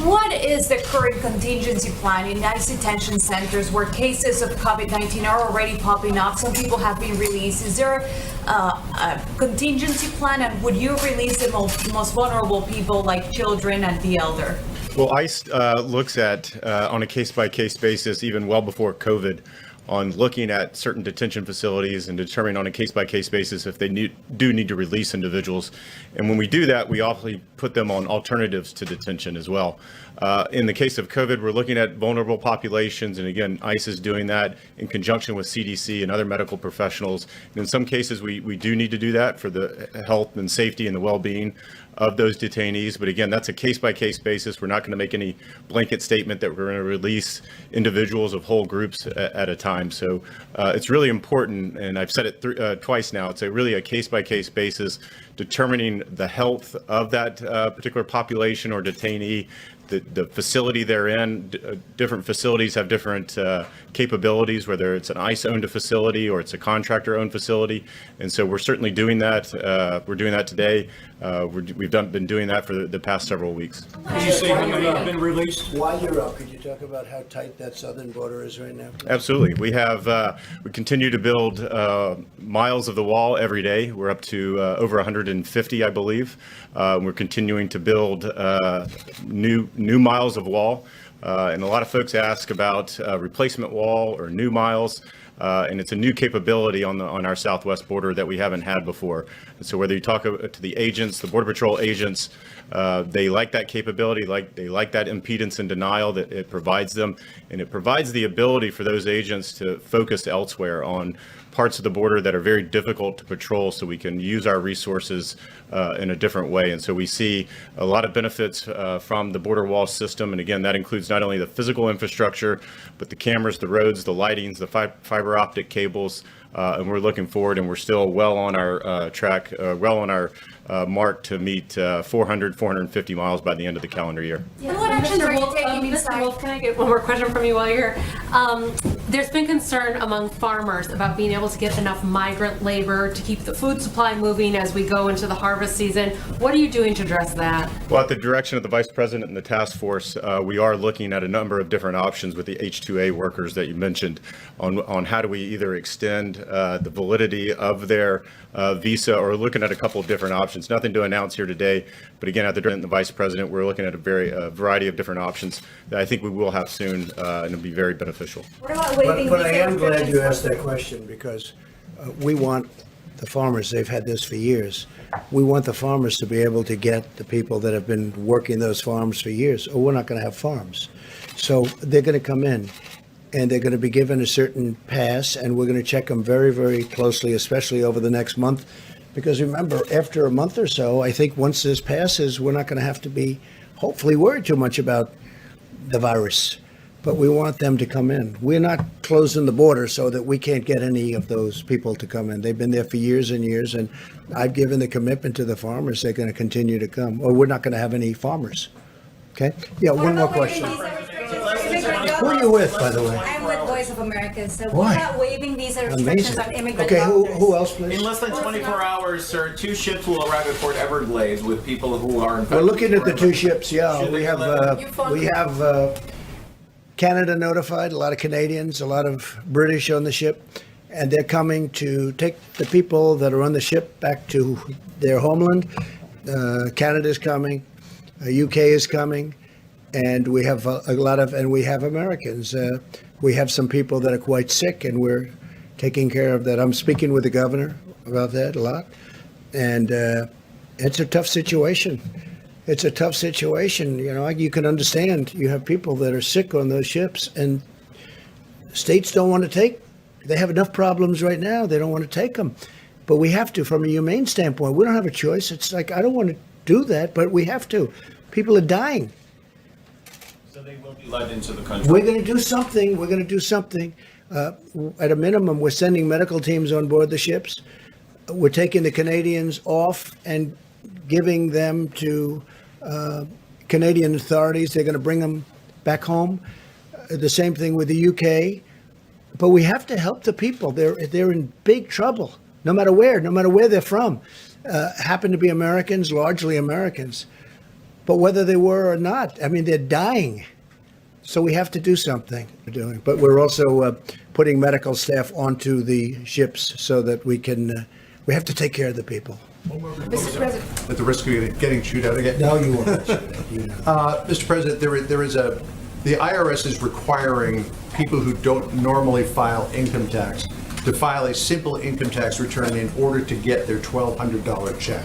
What is the current contingency plan in ICE detention centers where cases of COVID-19 are already popping up? Some people have been released. Is there a contingency plan, and would you release the most vulnerable people like children and the elder? Well, ICE looks at, on a case-by-case basis, even well before COVID, on looking at certain detention facilities and determining on a case-by-case basis if they do need to release individuals. And when we do that, we often put them on alternatives to detention as well. In the case of COVID, we're looking at vulnerable populations, and again, ICE is doing that in conjunction with CDC and other medical professionals. And in some cases, we do need to do that for the health and safety and the well-being of those detainees. But again, that's a case-by-case basis. We're not going to make any blanket statement that we're going to release individuals of whole groups at a time. So it's really important, and I've said it twice now, it's really a case-by-case basis, determining the health of that particular population or detainee, the facility they're in. Different facilities have different capabilities, whether it's an ICE-owned facility or it's a contractor-owned facility. And so we're certainly doing that. We're doing that today. We've been doing that for the past several weeks. Could you say how many have been released? While you're up, could you talk about how tight that southern border is right now? Absolutely. We continue to build miles of the wall every day. We're up to over 150, I believe. We're continuing to build new miles of wall. And a lot of folks ask about replacement wall or new miles. And it's a new capability on our southwest border that we haven't had before. And so whether you talk to the agents, the Border Patrol agents, they like that capability, they like that impedance and denial that it provides them. And it provides the ability for those agents to focus elsewhere on parts of the border that are very difficult to patrol, so we can use our resources in a different way. And so we see a lot of benefits from the border wall system. And again, that includes not only the physical infrastructure, but the cameras, the roads, the lightings, the fiber optic cables. And we're looking forward, and we're still well on our track, well on our mark to meet 450 miles by the end of the calendar year. Yeah. What actions are you taking Mr. Wolf, can I get one more question from you while you're here? There's been concern among farmers about being able to get enough migrant labor to keep the food supply moving as we go into the harvest season. What are you doing to address that? Well, at the direction of the Vice President and the task force, we are looking at a number of different options with the H-2A workers that you mentioned on how do we either extend the validity of their visa, or looking at a couple of different options. Nothing to announce here today, but again, at the direction of the Vice President, we're looking at a variety of different options that I think we will have soon, and it'll be very beneficial. What about But I am glad you asked that question, because we want the farmers, they've had this for years. We want the farmers to be able to get the people that have been working those farms for years, or we're not going to have farms. So they're going to come in, and they're going to be given a certain pass, and we're going to check them very, very closely, especially over the next month. Because remember, after a month or so, I think once this passes, we're not going to have to be, hopefully, worried too much about the virus. But we want them to come in. We're not closing the border so that we can't get any of those people to come in. They've been there for years and years, and I've given the commitment to the farmers they're going to continue to come, or we're not going to have any farmers. Okay? Yeah, one more question. Who are you with, by the way? I'm with Voice of Americans. So Why? we're not waiving visa restrictions Amazing. on immigrant Okay, doctors. who else, please? In less than 24 hours, sir, 2 ships will arrive at Port Everglades with people who are infected. We're looking at the 2 ships, yeah. Should We they have, let we have Canada notified, a lot of Canadians, a lot of British on the ship, and they're coming to take the people that are on the ship back to their homeland. Canada's coming, UK is coming, and we have a lot of, and we have Americans. We have some people that are quite sick, and we're taking care of that. I'm speaking with the governor about that a lot, and it's a tough situation. It's a tough situation. You know, you can understand. You have people that are sick on those ships, and states don't want to take. They have enough problems right now. They don't want to take them, but we have to. From a humane standpoint, we don't have a choice. It's like I don't want to do that, but we have to. People are dying. So they will be let into the country. We're going to do something. We're going to do something. At a minimum, we're sending medical teams on board the ships. We're taking the Canadians off and giving them to Canadian authorities. They're going to bring them back home. The same thing with the UK. But we have to help the people. They're in big trouble, no matter where they're from. Happen to be Americans, largely Americans. But whether they were or not, I mean, they're dying. So we have to do something. We're doing, but we're also putting medical staff onto the ships so that we can. We have to take care of the people. Mr. President. At the risk of getting chewed out again. No, you won't. Mr. President, the IRS is requiring people who don't normally file income tax to file a simple income tax return in order to get their $1,200 check.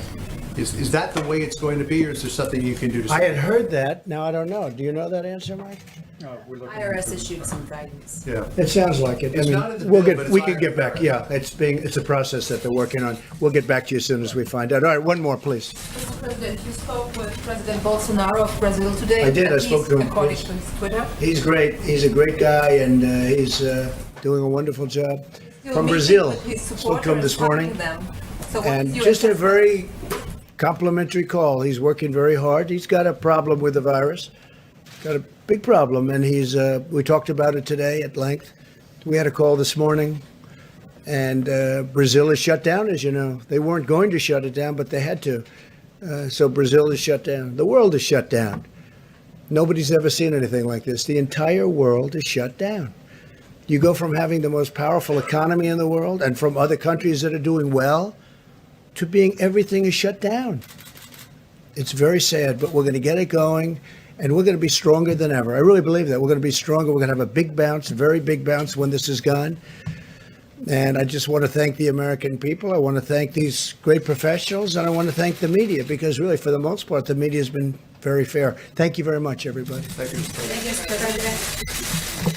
Is that the way it's going to be, or is there something you can do to? I had heard that. Now I don't know. Do you know that answer, Mike? IRS issued some guidance. Yeah. It sounds like it. It's I mean, not in the bill, but it's we can IRS. get back. Yeah, it's a process that they're working on. We'll get back to you as soon as we find out. All right, one more, please. Mr. President, you spoke with President Bolsonaro of Brazil today. I did. I and spoke to him. According to his Twitter. He's great. He's a great guy, and he's doing a wonderful job. Still From meeting Brazil. with his Spoke to him supporters, this morning. talking to them. So what And is your just a assessment? very complimentary call. He's working very hard. He's got a problem with the virus, got a big problem, and we talked about it today at length. We had a call this morning, and Brazil is shut down, as you know. They weren't going to shut it down, but they had to. So Brazil is shut down. The world is shut down. Nobody's ever seen anything like this. The entire world is shut down. You go from having the most powerful economy in the world and from other countries that are doing well to being everything is shut down. It's very sad, but we're going to get it going, and we're going to be stronger than ever. I really believe that. We're going to be stronger. We're going to have a big bounce, a very big bounce when this is gone. And I just want to thank the American people. I want to thank these great professionals, and I want to thank the media, because really, for the most part, the media has been very fair. Thank you very much, everybody. Thank you. Thank you, Mr. President.